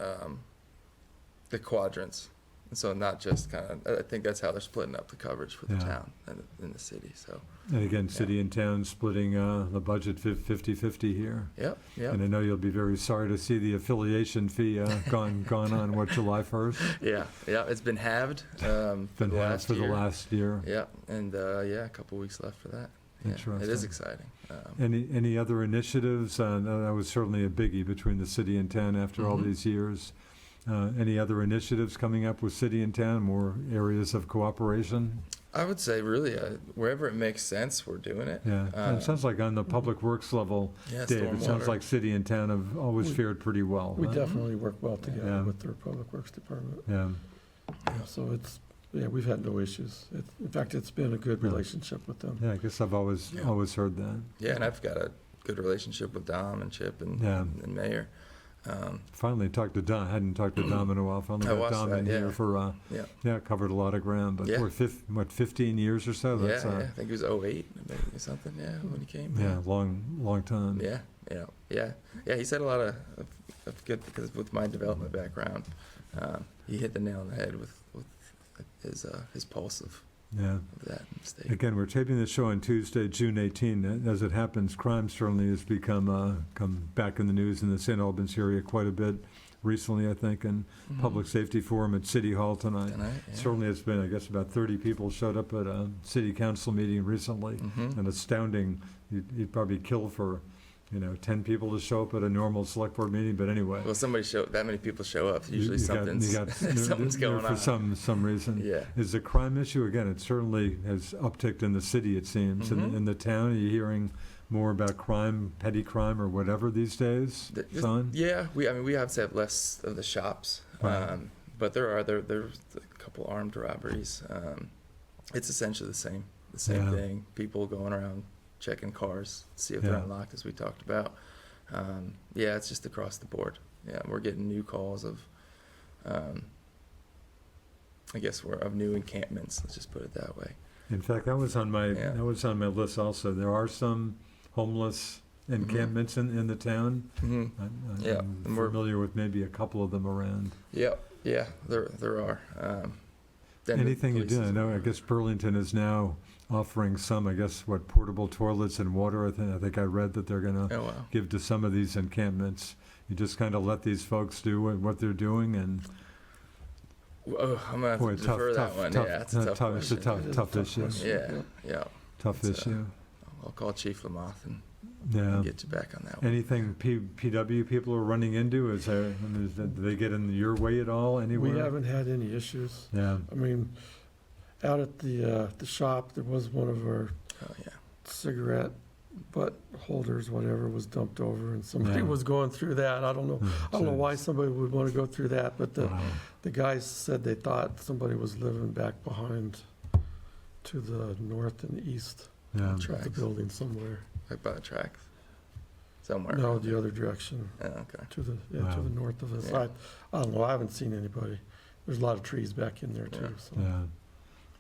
the quadrants. And so not just I think that's how they're splitting up the coverage for the Yeah. town and in the city, so. And again, city and town splitting the budget 50-50 here. Yep, And I know you'll be very sorry to see the affiliation fee gone on, what, July 1st? Yeah, it's been halved for Been the halved last for year. the last year. Yeah, and a couple weeks left for that. Yeah, it is Interesting. exciting. Any other initiatives? That was certainly a biggie between the city and town after all Mhm. these years. Any other initiatives coming up with city and town, more areas of cooperation? I would say really wherever it makes sense, we're doing it. Yeah, and it sounds like on the public works level, Yeah, Dave, it sounds stormwater. like city and town have always We- fared pretty well. We huh? definitely work well together Yeah. with their Public Works Department. Yeah, So we've had no issues. In fact, it's been a good Yeah. relationship with them. yeah, I guess I've always Yeah. heard that. Yeah, and I've got a good relationship with Dom and Chip and Yeah. Mayor. Finally talked to Dom, hadn't talked to Dom in a while, finally I got watched Dom that, in here yeah. for, Yeah. covered a lot of ground, but Yeah. for 15 years or so? That's, I think it was 2008 maybe or something, when he came. Yeah, long time. Yeah. He said a lot of good, because with my development background, he hit the nail on the head with his pulse of Yeah. that in the state. Again, we're taping this show on Tuesday, June 18. As it happens, crime certainly has come back in the news in the St. Albans area quite a bit recently, I think, and Mhm. Public Safety Forum at City Hall tonight. Tonight, yeah. Certainly it's been, I guess, about 30 people showed up at a city council meeting recently. Mhm. An astounding, you'd probably kill for, 10 people to show up at a normal select board meeting, but anyway. Well, that many people show up, usually you got- something's something's there going for on. some reason. Yeah. Is the crime issue, again, it certainly has upticked in the city, it seems. Mhm. In the town, are you hearing more about crime, petty crime or whatever these days, Sean? Yeah, we obviously have less of the shops, Right. but there's a couple armed robberies. It's essentially the same Yeah. thing. People going around checking cars, see if Yeah. they're unlocked, as we talked about. It's just across the board. Yeah, we're getting new calls of, I guess of new encampments. Let's just put it that way. In fact, that was on my Yeah. list also. There are some homeless encampments in the town. Mm-hmm. Yeah, I'm and we're- familiar with maybe a couple of them around. Yeah, there are. Then the Anything you do, police I is- know, I guess Burlington is now offering some, portable toilets and water. I think I read that they're gonna Oh, wow. give to some of these encampments. You just kind of let these folks do what they're doing, and Oh, I'm gonna have boy, to defer that one. Yeah, it's a tough it's a question. tough issue. Yeah. Tough It's, issue. I'll call Chief Lamoth and Yeah. and get you back on that one. Anything PW people are running into? Do they get in your way at all anywhere? We haven't had any issues. Yeah. I mean, out at the shop, there was one of our Oh, yeah. cigarette butt holders, whatever, was dumped over, and somebody Yeah. was going through that. I don't know why somebody would want to go through that, but Wow. the guys said they thought somebody was living back behind to the north and east Yeah. of the Tracks. building somewhere. Like by the tracks. Somewhere. No, the other direction, Oh, okay. to the Wow. north of us. Yeah. I don't know, I haven't seen anybody. There's a lot of trees back in there Yeah. too, so. Yeah.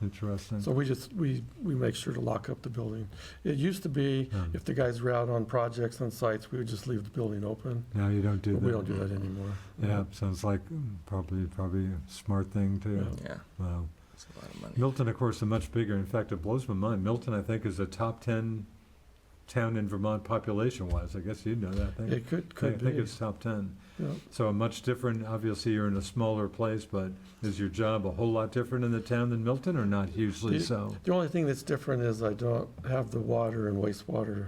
Interesting. So we make sure to lock up the building. It used to be, Yeah. if the guys were out on projects on sites, we would just leave the building open, Now you don't do but that. we don't do that anymore. Yeah, sounds like probably a smart thing too. Yeah. Yeah. Wow. It's a lot of money. Milton, of course, is much bigger. In fact, it blows my mind. Milton, I think, is a top 10 town in Vermont population-wise. I guess you'd know that. I think, It could I think be, it's top 10. yeah. So a much different, obviously you're in a smaller place, but is your job a whole lot different in the town than Milton or not hugely The- so? The only thing that's different is I don't have the water and wastewater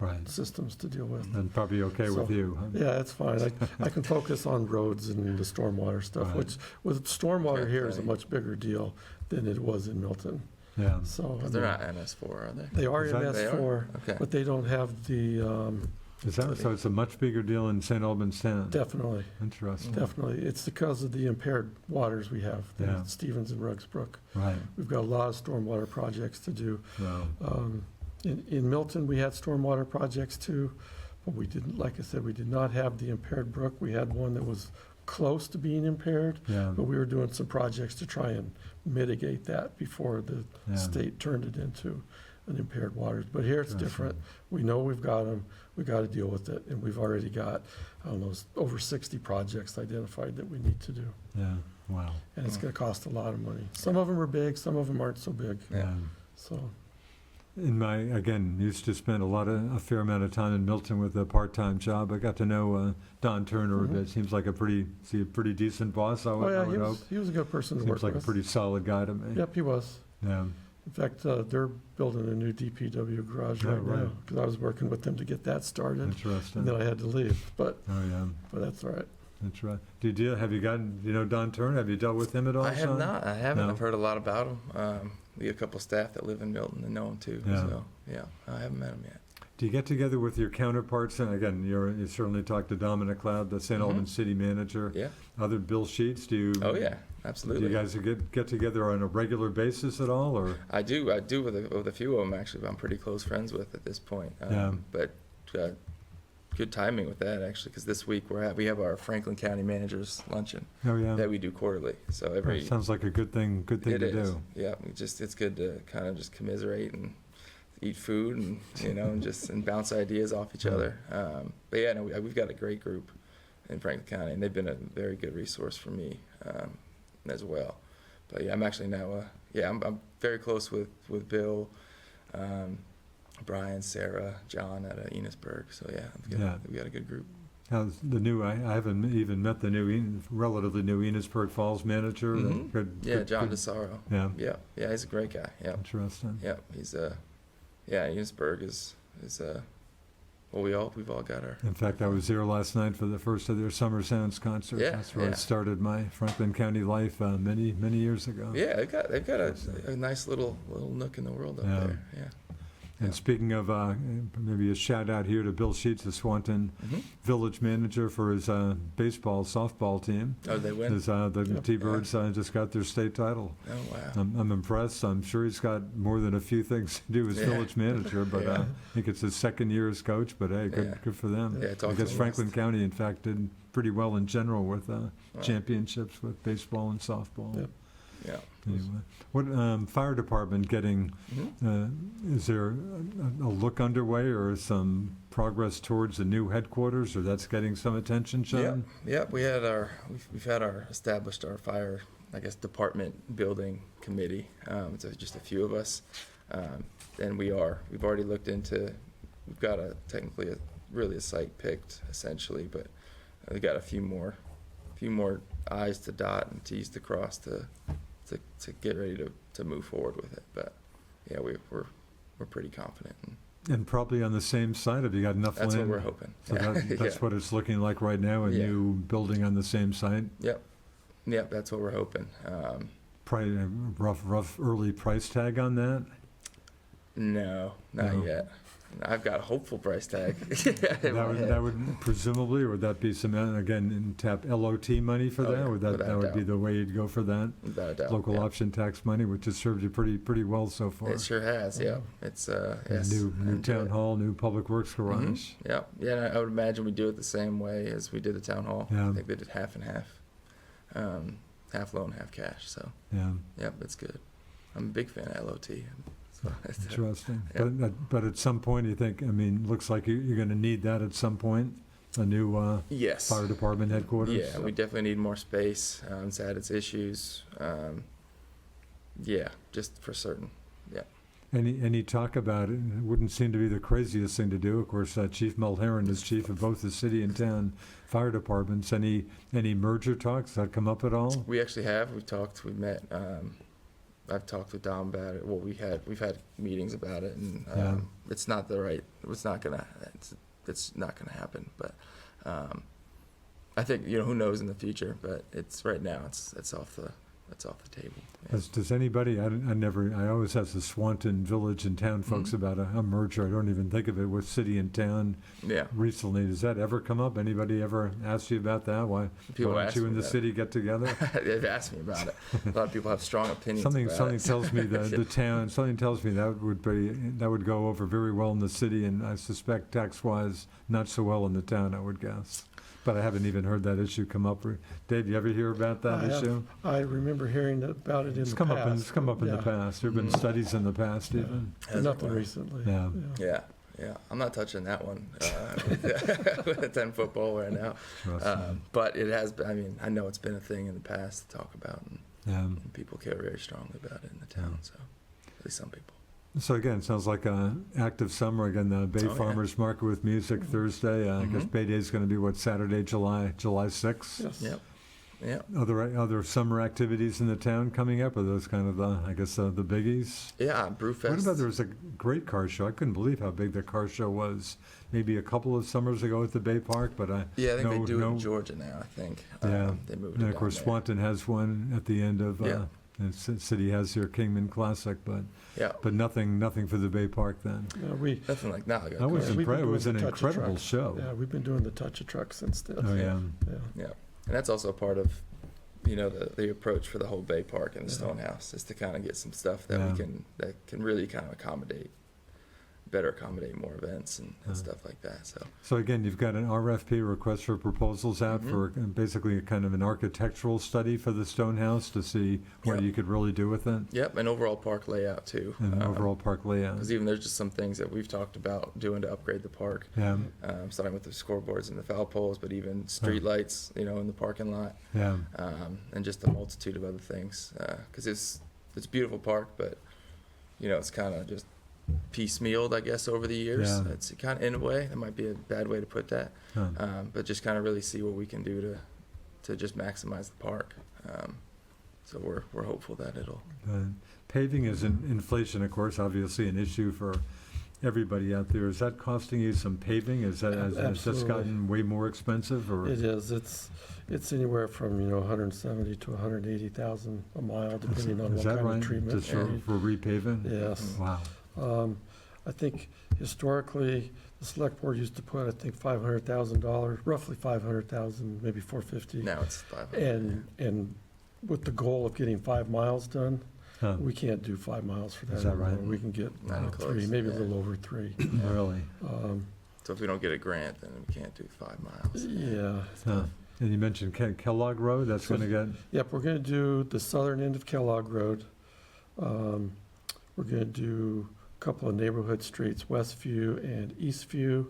Right. systems to deal with. And probably okay with So, you, huh? Yeah, that's fine. I can focus on roads and the stormwater stuff, Right. which with stormwater Okay, here is a right. much bigger deal than it was in Milton. Yeah. So, I Because they're mean, not MS4, are they? they are Is that- in They are? S4, Okay. but they don't have the, Is that, so it's a much bigger deal in St. Albans town? definitely. Interesting. Definitely. It's because of the impaired waters we have, the Yeah. Stevens and Ruggs Brook. Right. We've got a lot of stormwater projects to do. Wow. In Milton, we had stormwater projects too, but we didn't, like I said, we did not have the impaired brook. We had one that was close to being impaired, Yeah. but we were doing some projects to try and mitigate that before the Yeah. state turned it into an impaired waters. But here it's different. Interesting. We know we've got them, we got to deal with it, and we've already got, I don't know, over 60 projects identified that we need to do. Yeah. Wow. And it's Hmm. going to cost a lot of money. Some of them are big, some of them aren't so big, Yeah. so. In my, again, used to spend a fair amount of time in Milton with a part-time job. I got to know Don Turner a Mhm. bit. Seems like a pretty decent boss, I Oh, would yeah, hope. he was a good person to work Seems like a with. pretty solid guy to me. Yep, he was. Yeah. In fact, they're building a new DPW garage Oh, right now, right. because I was working with them to get that started, Interesting. and then I had to leave, but Oh, yeah. that's all right. That's right. Have you gotten, you know Don Turner? Have you dealt with him at all, I have Sean? not. I haven't. No? I've heard a lot about him. We got a couple staff that live in Milton and know him too. Yeah. So, yeah, I haven't met him yet. Do you get together with your counterparts? And again, you certainly talked to Dominic Cloud, the St. Mhm. Albans city manager. Yeah. Other Bill Sheets, do you? Oh, yeah, Do absolutely. you guys get together on a regular basis at all, or? I do with a few of them actually. I'm pretty close friends with at this point. Yeah. But good timing with that actually, because this week we have our Franklin County Managers Luncheon Oh, yeah. that we do quarterly. So every Sounds like a good thing it to is. do. Yeah, it's good to kind of just commiserate and eat food and and bounce ideas off each other. But yeah, no, we've got a great group in Franklin County, and they've been a very good resource for me as well. But yeah, I'm actually now I'm very close with Bill, Brian, Sarah, John at Enosburg. So yeah, we got a good group. How's the new? I haven't even met the new, relatively new Enosburg Falls manager. Mhm. Good, John good- DeSaro. Yeah. Yeah, he's a great guy. Yeah, Interesting. yeah, he's Enosburg is well, we've all got our. In fact, I was there last night for the first of their Summer Sounds concert. Yeah, That's where I yeah. started my Franklin County life many years ago. Yeah, they've got a nice little nook in the world up Yeah. there. Yeah. And Yeah. speaking of, maybe a shout out here to Bill Sheets, the Swanton Mm-hmm. village manager for his baseball, softball team. Oh, they win. The Yep. T-Birds just got their state title. Oh wow. I'm impressed. I'm sure he's got more than a few things to do as Yeah. village manager, but Yeah. I think it's his second year as coach. But hey, Yeah. good for them. Yeah, I talked I to guess him Franklin last- County, in fact, did pretty well in general with Wow. championships with baseball and softball. Yep. Yeah. Anyway, what fire department getting? Mhm. Is there a look underway or some progress towards the new headquarters, or that's getting some attention, Sean? Yeah. We've had established our fire, I guess, department building committee. So just a few of us, and we've already looked into. We've got technically a site picked essentially, but we got a few more I's to dot and T's to cross to get ready to move forward with it. But yeah, we're pretty confident. And probably on the same site, have you got enough That's land? what we're hoping. So that's Yeah. what it's looking like right now, a Yeah. new building on the same site? Yep, that's what we're hoping. Rough early price tag on that? No, not No. yet. I've got a hopeful price tag. That would presumably, or would that be some, again, tap LOT money for Oh, that? yeah, Would that without would be doubt. the way you'd go for that? Without a doubt. Local yeah. option tax money, which has served you pretty well so far. It sure has, yeah. It's, And yes. New enjoy town it. hall, new public works garage. Mhm. Yeah, and I would imagine we do it the same way as we did the town hall. Yeah. I think they did half and half. Half loan, half cash, so, Yeah, yep, it's good. I'm a big fan of LOT. So, interesting. Yeah. But at some point, you think, looks like you're going to need that at some point, a new yes. fire department headquarters? Yeah, we definitely need more space. It's had its issues. Yeah, just for certain. Any talk about it? It wouldn't seem to be the craziest thing to do. Of course, Chief Mulheron is chief of both the city and town fire departments. Any merger talks that come up at all? We actually have. We've met. I've talked with Dom about it. Well, we've had meetings about it, and Yeah. it's not the right. It's not gonna happen. But I think who knows in the future. But it's right now. It's off the table. Yeah. Does anybody? I always ask the Swanton Village and town folks Mhm. about a merger. I don't even think of it with city and town Yeah. recently. Does that ever come up? Anybody ever ask you about that? Why People don't ask you me and the that. city get together? They've asked me about it. A lot of people have strong opinions. Something about it. tells me that the town. Something tells me that would go over very well in the city, and I suspect tax-wise not so well in the town. I would guess. But I haven't even heard that issue come up. Dave, you ever hear about that I have. issue? I remember hearing about it in It's the come past. up. It's come up in the Yeah. past. There have been Mhm. studies in the past, Yeah. even. Has it? Nothing Wow. recently. Yeah. Yeah. I'm not touching that one with 10 football right now. Trust me. But it has been, I know it's been a thing in the past to talk about, and people care very strongly about it in the town, so at least some people. So again, it sounds like an active summer. Again, the Bay Oh, yeah. Farmers Market with music Thursday. I guess Mhm. Bay Day is going to be Saturday, July 6th. Yes. Yep. Other summer activities in the town coming up? Are those kind of the biggies? Yeah, Brewfest. What about there was a great car show? I couldn't believe how big the car show was. Maybe a couple of summers ago at the Bay Park, but Yeah, I think they do it no- in Georgia now, I think. Yeah. They moved And it of course, down there. Swanton has one at the end of. Yeah. The city has their Kingman Classic, Yeah, but nothing for the Bay Park then. We, nothing like that. I was we've been impressed. It doing was the an touch of incredible truck. show. yeah, we've been doing the touch of truck since then. Oh yeah. Yeah. And that's also part of, the approach for the whole Bay Park and the Yeah. Stonehouse is to kind of get some stuff that Yeah. that can really kind of better accommodate more events and Yeah. stuff like that. So So again, you've got an RFP, request for proposals out Mhm. for basically a kind of an architectural study for the Stonehouse to see what Yep. you could really do with it, yep, and overall park layout too. and an overall park layout. Because even there's just some things that we've talked about doing to upgrade the park, Yeah, starting with the scoreboards and the foul poles, but even street lights, in the parking lot, yeah, and just a multitude of other things. Because it's a beautiful park, but it's kind of just piecemealed, I guess, over the years. Yeah. It's kind of, in a way, that might be a bad way to put that, huh. but just kind of really see what we can do to just maximize the park. So we're hopeful that it'll. Paving is inflation, of course, obviously an issue for everybody out there. Is that costing you some paving? Has this Absolutely. gotten way more expensive, or? It is. It's anywhere from 170 to 180,000 a mile, depending on Is what that kind right? of treatment. Just you for need. repaving? Yes. Wow. I think historically, the select board used to put, I think, $500,000, roughly 500,000, maybe 450. Now it's 500. And with the goal of getting 5 miles done, Huh. we can't do 5 miles for that. Is that anymore. right? We can get Not even 3, close, maybe a yeah. little over 3. Really? So if we don't get a grant, then we can't do 5 miles. Yeah. Huh. And you mentioned Kellogg Road, that's going to get, Yep, we're gonna do the southern end of Kellogg Road. We're gonna do a couple of neighborhood streets, Westview and Eastview.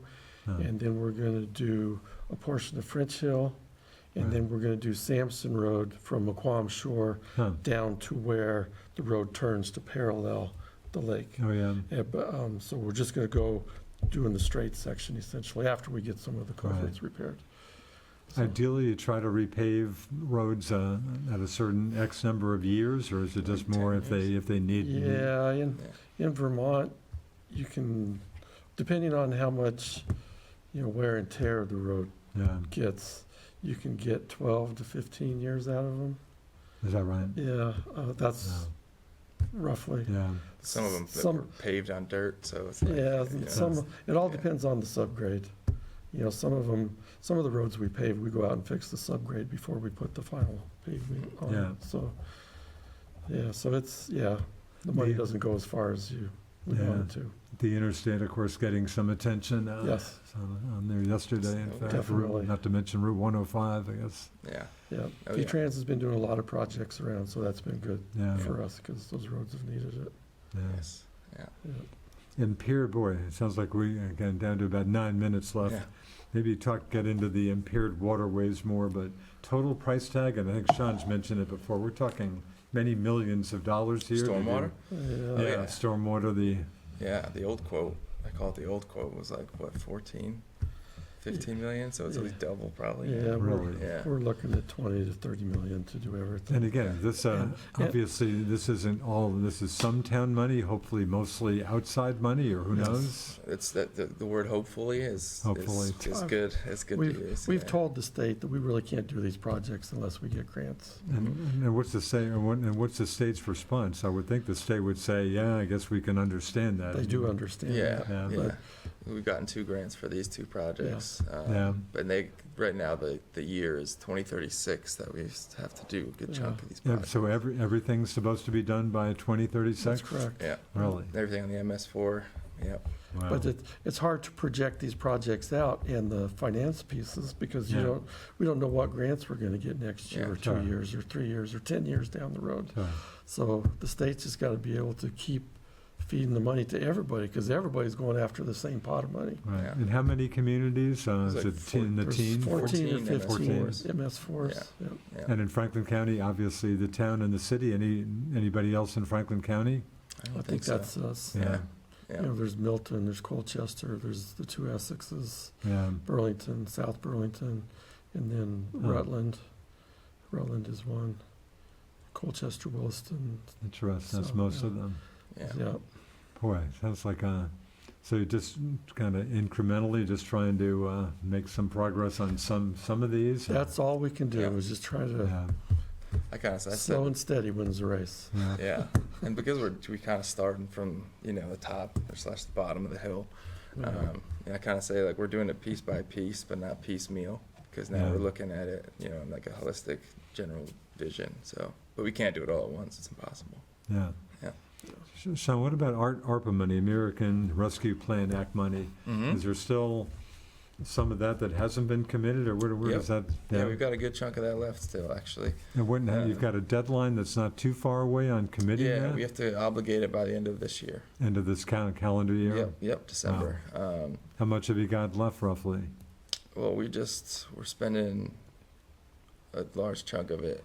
And then we're gonna do a portion of French Hill. And Right. then we're gonna do Sampson Road from McQuam Shore huh. down to where the road turns to parallel the lake. Oh, yeah. Yeah, but, so we're just gonna go doing the straight section essentially after we get some of the culverts repaired. So- Ideally, you try to repave roads at a certain X number of years, or is it just Like more 10 if they need? Yeah, Yeah. in Vermont, you can depending on how much, wear and tear the road Yeah, gets, you can get 12 to 15 years out of them. is that right? Yeah, that's roughly. Yeah, Some of them Some- were paved on dirt, so it's like, Yeah, you know, some, it all yeah. depends on the subgrade. Some of the roads we pave, we go out and fix the subgrade before we put the final pavement on. Yeah. So, so the money The- doesn't go as far as you would Yeah. want it to. the interstate, of course, getting some attention. Yes. On there yesterday, in fact. Definitely. Not to mention Route 105, I guess. Yeah. Yeah, Oh, yeah. V-Trans has been doing a lot of projects around, so that's been good Yeah, for us, because those roads have needed it. yeah. Yes. Yeah. And Pier, boy, it sounds like we, again, down to about 9 minutes left. Yeah. Maybe get into the impaired waterways more, but total price tag, and I think Sean's mentioned it before, we're talking many millions of dollars here. to do- Stormwater? Yeah, Yeah. Stormwater, Yeah, the old quote, I call it the old quote, was like, what, 15 million? So it's at least double probably. yeah, Really? Yeah. we're looking at 20 to 30 million to do everything. and again, this, And- obviously, this isn't all, this is some town money, hopefully mostly outside money, or who Yes. knows? It's that, the word hopefully is Hopefully. is good. It's good to use. We've yeah. told the state that we really can't do these projects unless we get grants. And what's the say, and what's the state's response? I would think the state would say, yeah, I guess we can understand that. They do understand Yeah, that. Yeah. yeah. but- We've gotten 2 grants for these 2 projects. Yeah. But right now, the year is 2036 that we have to do a good chunk of these Yeah, projects. so everything's supposed to be done by 2036? That's correct. Yeah, Really? everything on the MS4, yep. Wow. But it's hard to project these projects out and the finance pieces, because Yeah. we don't know what grants we're gonna get next year, Yeah. or 2 Sure. years, or 3 years, or 10 years down the road. So, So the state's just gotta be able to keep feeding the money to everybody, because everybody's going after the same pot of money. right. Yeah. And how many communities? It's Is like it in the There's teens? 14 or 14 15 MS4s. MS4s. Yeah. Yeah. And in Franklin County, obviously, the town and the city, anybody else in Franklin County? I I don't think so. that's us. Yeah, There's Milton, there's Colchester, there's the 2 Essexes, Yeah, Burlington, South Burlington, and then Oh. Rutland. Rutland is one. Colchester, Williston, interesting, that's So, most yeah. of them. yeah. yeah. Boy, sounds like, so you're just kind of incrementally just trying to make some progress on some of these? That's all we can do, Yeah. is just try to, Yeah, I kind of said, slow and steady wins the race. yeah. yeah. And because we kind of starting from, the top / the bottom of the hill, and I kind of say, like, we're doing it piece by piece, but not piecemeal, because now Yeah. we're looking at it, in like a holistic general vision. So, but we can't do it all at once. It's impossible. Yeah. Yeah. Sean, what about ARPA money, American Rescue Plan Act money? Mm-hmm. Is there still some of that hasn't been committed, or where Yep. does that? Yeah, we've got a good chunk of that left still, actually. And you've got a deadline that's not too far away on committing Yeah, that? we have to obligate it by the end of this year. End of this calendar year? Yep, December. How much have you got left roughly? Well, we're spending a large chunk of it.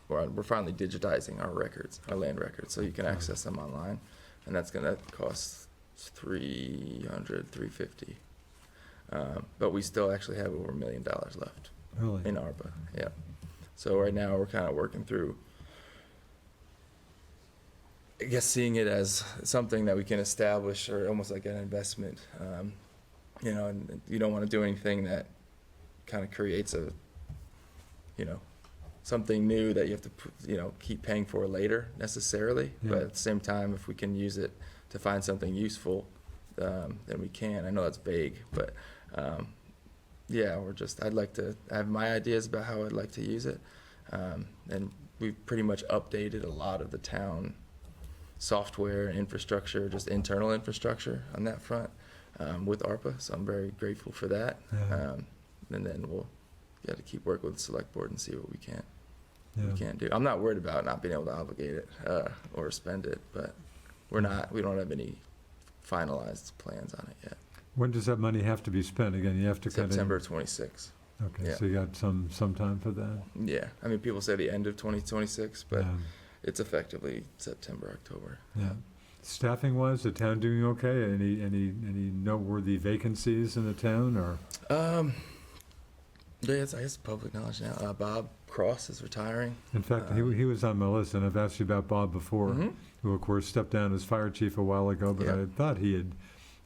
We're finally digitizing our records, our land records, so you can access them online, and that's gonna cost $350. But we still actually have over $1 million left Really? in ARPA. Yeah. So right now we're kind of working through, I guess, seeing it as something that we can establish, or almost like an investment. And you don't want to do anything that kind of creates something new that you have to, keep paying for later necessarily. Yeah. But at the same time, if we can use it to find something useful, then we can. I know that's vague, but I'd like to have my ideas about how I'd like to use it. And we've pretty much updated a lot of the town software and infrastructure, just internal infrastructure on that front, with ARPA. So I'm very grateful for that. Yeah. And then we'll got to keep working with the select board and see what we can Yeah. do. I'm not worried about not being able to obligate it or spend it, but we don't have any finalized plans on it yet. When does that money have to be spent? Again, you have to kind of... September 26th. Okay, yeah. so you got some time for that? Yeah, I mean, people say the end of 2026, but Yeah. it's effectively September, October. Yeah. Staffing-wise, the town doing okay? Any noteworthy vacancies in the town, or? Yeah, I guess public knowledge now. Bob Cross is retiring. In fact, he was on my list, and I've asked you about Bob before, Mhm. who of course stepped down as fire chief a while ago, but Yeah. I thought he had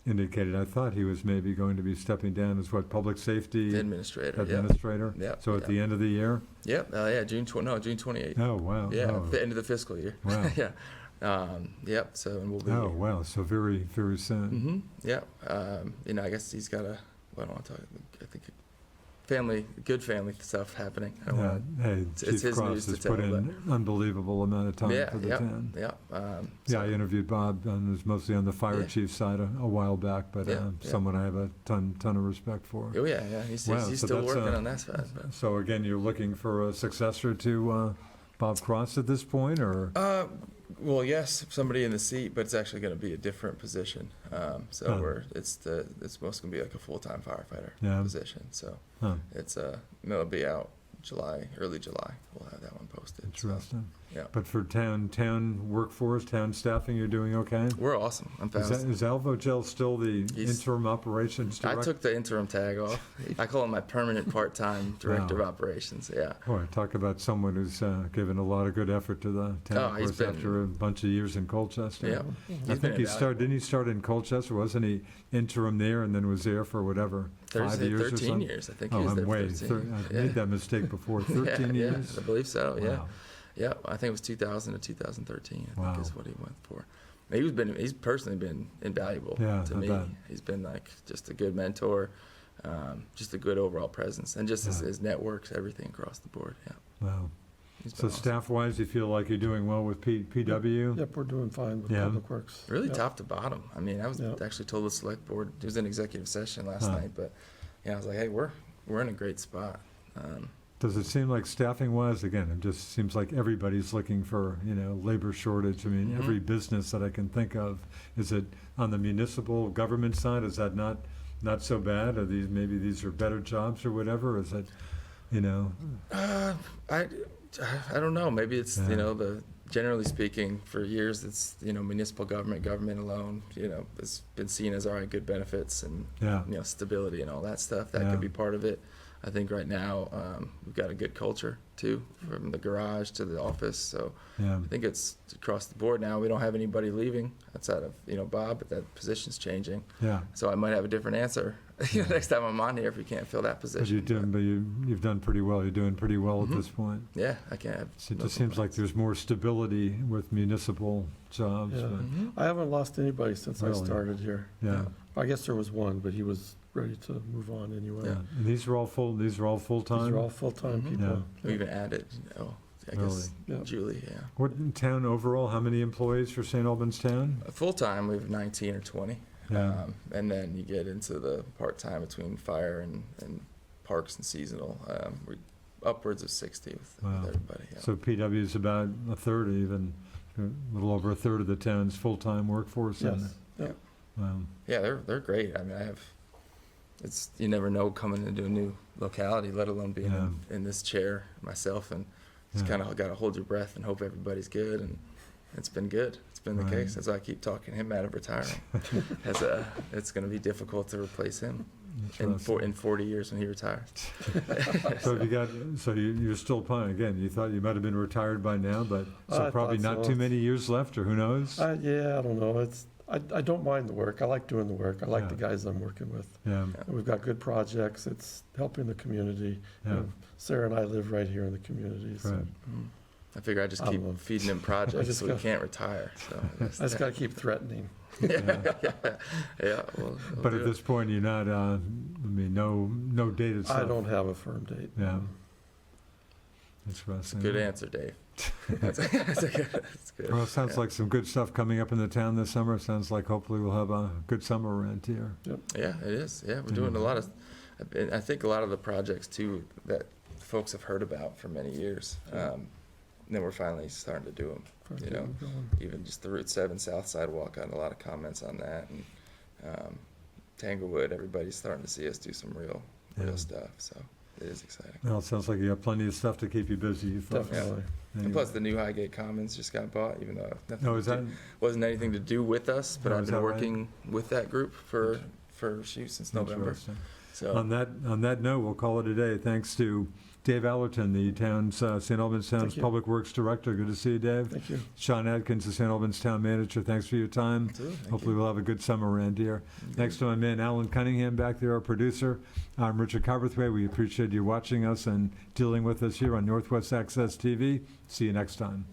indicated, I thought he was maybe going to be stepping down as what, public safety Administrator. administrator? Yep. So at the end of the year? Yep. Yeah. June 28th. Oh, wow. Yeah. Oh, The end of the fiscal year. wow. Yeah. Yep. So, and we'll be. Oh, wow. So very, very soon. Yep. I guess he's got a. Well, I don't want to talk. I think good family stuff happening. I don't Yeah. want Hey, it's Chief his Cross news to has tell, put in an unbelievable amount of time Yeah, for the yep. town. Yeah. Yeah, I interviewed Bob, and it was mostly on the fire Yeah. chief side a while back, but Yeah, yeah. someone I have a ton of respect for. Oh yeah. He's Wow, he's so still that's, working on that side. But. So again, you're looking for a successor to Bob Cross at this point, or? Well, yes, somebody in the seat, but it's actually going to be a different position. So Huh. it's most going to be like a full-time firefighter Yeah. position. So Huh, it'll be out early July. We'll have that one posted. So, interesting. yeah. But for town workforce, town staffing, you're doing okay? We're awesome. I'm Is fast. Alvo Gel still the He's- interim operations I director? took the interim tag off. I call him my permanent part-time director Wow. of operations. Yeah. Boy, talk about someone who's given a lot of good effort to the town, Oh, of he's course, been- after a bunch of years in Colchester. Yeah. I He's think been he started, didn't he start in Colchester? Wasn't he interim there and then was there for whatever, 5 years or 13 something? years. I think Oh, he was I'm there way, for 13. I've Yeah. made that mistake before, 13 Yeah, years? I believe so. Yeah. Wow. Yeah, I think it was 2000 to 2013. I Wow. think is what he went for. He's personally been invaluable Yeah, to I me. bet. He's been like just a good mentor, just a good overall presence, and just Yeah. his networks, everything across the board. Yeah, Wow. he's been So awesome. staff-wise, you feel like you're doing well with PW? Yep, we're doing fine with Yeah. Public Works. Really Yep. top to bottom. I mean, I was Yeah. actually told the select board. It was an executive session last Huh. night, but yeah, I was like, hey, we're in a great spot. Does it seem like staffing-wise, again, it just seems like everybody's looking for, labor shortage. I mean, Mhm. every business that I can think of, is it on the municipal government side, is that not so bad? Are maybe these are better jobs or whatever? Is it, I don't know. Maybe it's Yeah. generally speaking, for years it's municipal government alone. It's been seen as all right, good benefits and yeah, stability and all that stuff. That Yeah. could be part of it. I think right now we've got a good culture too, from the garage to the office. So yeah, I think it's across the board now. We don't have anybody leaving outside of Bob, but that position's changing. yeah. So I might have a different answer next time I'm on here if we can't fill that But position. you've done pretty well. You're doing pretty well Mhm. at this point. Yeah, I can't have. So it no just seems like complaints. there's more stability with municipal jobs. Yeah. But Mhm. I haven't lost anybody since I Really? started here. yeah, I guess there was one, but he was ready to move on anyway. yeah. And these are all These are full-time? all full-time Mhm. people. We even added, I guess Really? Yeah. Julie. Yeah. What in town overall, how many employees for St. Albans Town? Full time, we have 19 or 20. Yeah. And then you get into the part time between fire and parks and seasonal. We upwards of 60 with Wow. everybody. Yeah. So PW is about a third, even a little over a third of the town's full-time workforce. isn't Yes, it? yep. Yeah, they're great. I mean, you never know coming into a new locality, let alone being Yeah. in this chair myself, and just Yeah. kind of got to hold your breath and hope everybody's good. And it's been good. It's been the Right. case. That's why I keep talking him out of retiring. It's going to be difficult to replace him Interesting. in 40 years when he retires. So you're still playing, again, you thought you might have been retired by now, but, so I probably thought not so. too many years left, or who knows? Yeah, I don't know. I don't mind the work. I like doing the work. I like the Yeah. guys I'm working with. Yeah, Yeah. And we've got good projects. It's helping the community. yeah, And Sarah and I live right here in the community. So right. I figure I just I keep don't know. feeding him projects just so he got- can't retire. So I just got to keep threatening. yeah. Well, But at this point, you're not, no dated stuff. I don't have a firm date. Yeah. Interesting. good answer, Dave. That's good. Well, it sounds Yeah. like some good stuff coming up in the town this summer. It sounds like hopefully we'll have a good summer around here. Yeah, it is. Yeah, we're doing a lot of. I think a lot of the projects too that folks have heard about for many years. Then we're finally starting to do them. Firm You date know, we're going. Even just the Route 7 South Sidewalk, got a lot of comments on that, and Tanglewood. Everybody's starting to see us do some real Yeah. stuff. So it is exciting. Well, it sounds like you have plenty of stuff to keep you busy, you folks. Definitely. And plus, the new Highgate Commons just got bought, even though nothing Oh, is that, wasn't anything to do with us, but Oh, I've is been that right? working with that group for since November. interesting. So On that note, we'll call it a day. Thanks to Dave Allerton, the town's, St. Albans Town's Thank you. Public Works Director. Good to see you, Dave. Thank you. Sean Atkins, the St. Albans Town Manager. Thanks for your time. Absolutely. Thank Hopefully you. we'll have a good summer around here. Next to my man, Alan Cunningham, back there, our producer. I'm Richard Cowperthwait. We appreciate you watching us and dealing with us here on Northwest Access TV. See you next time.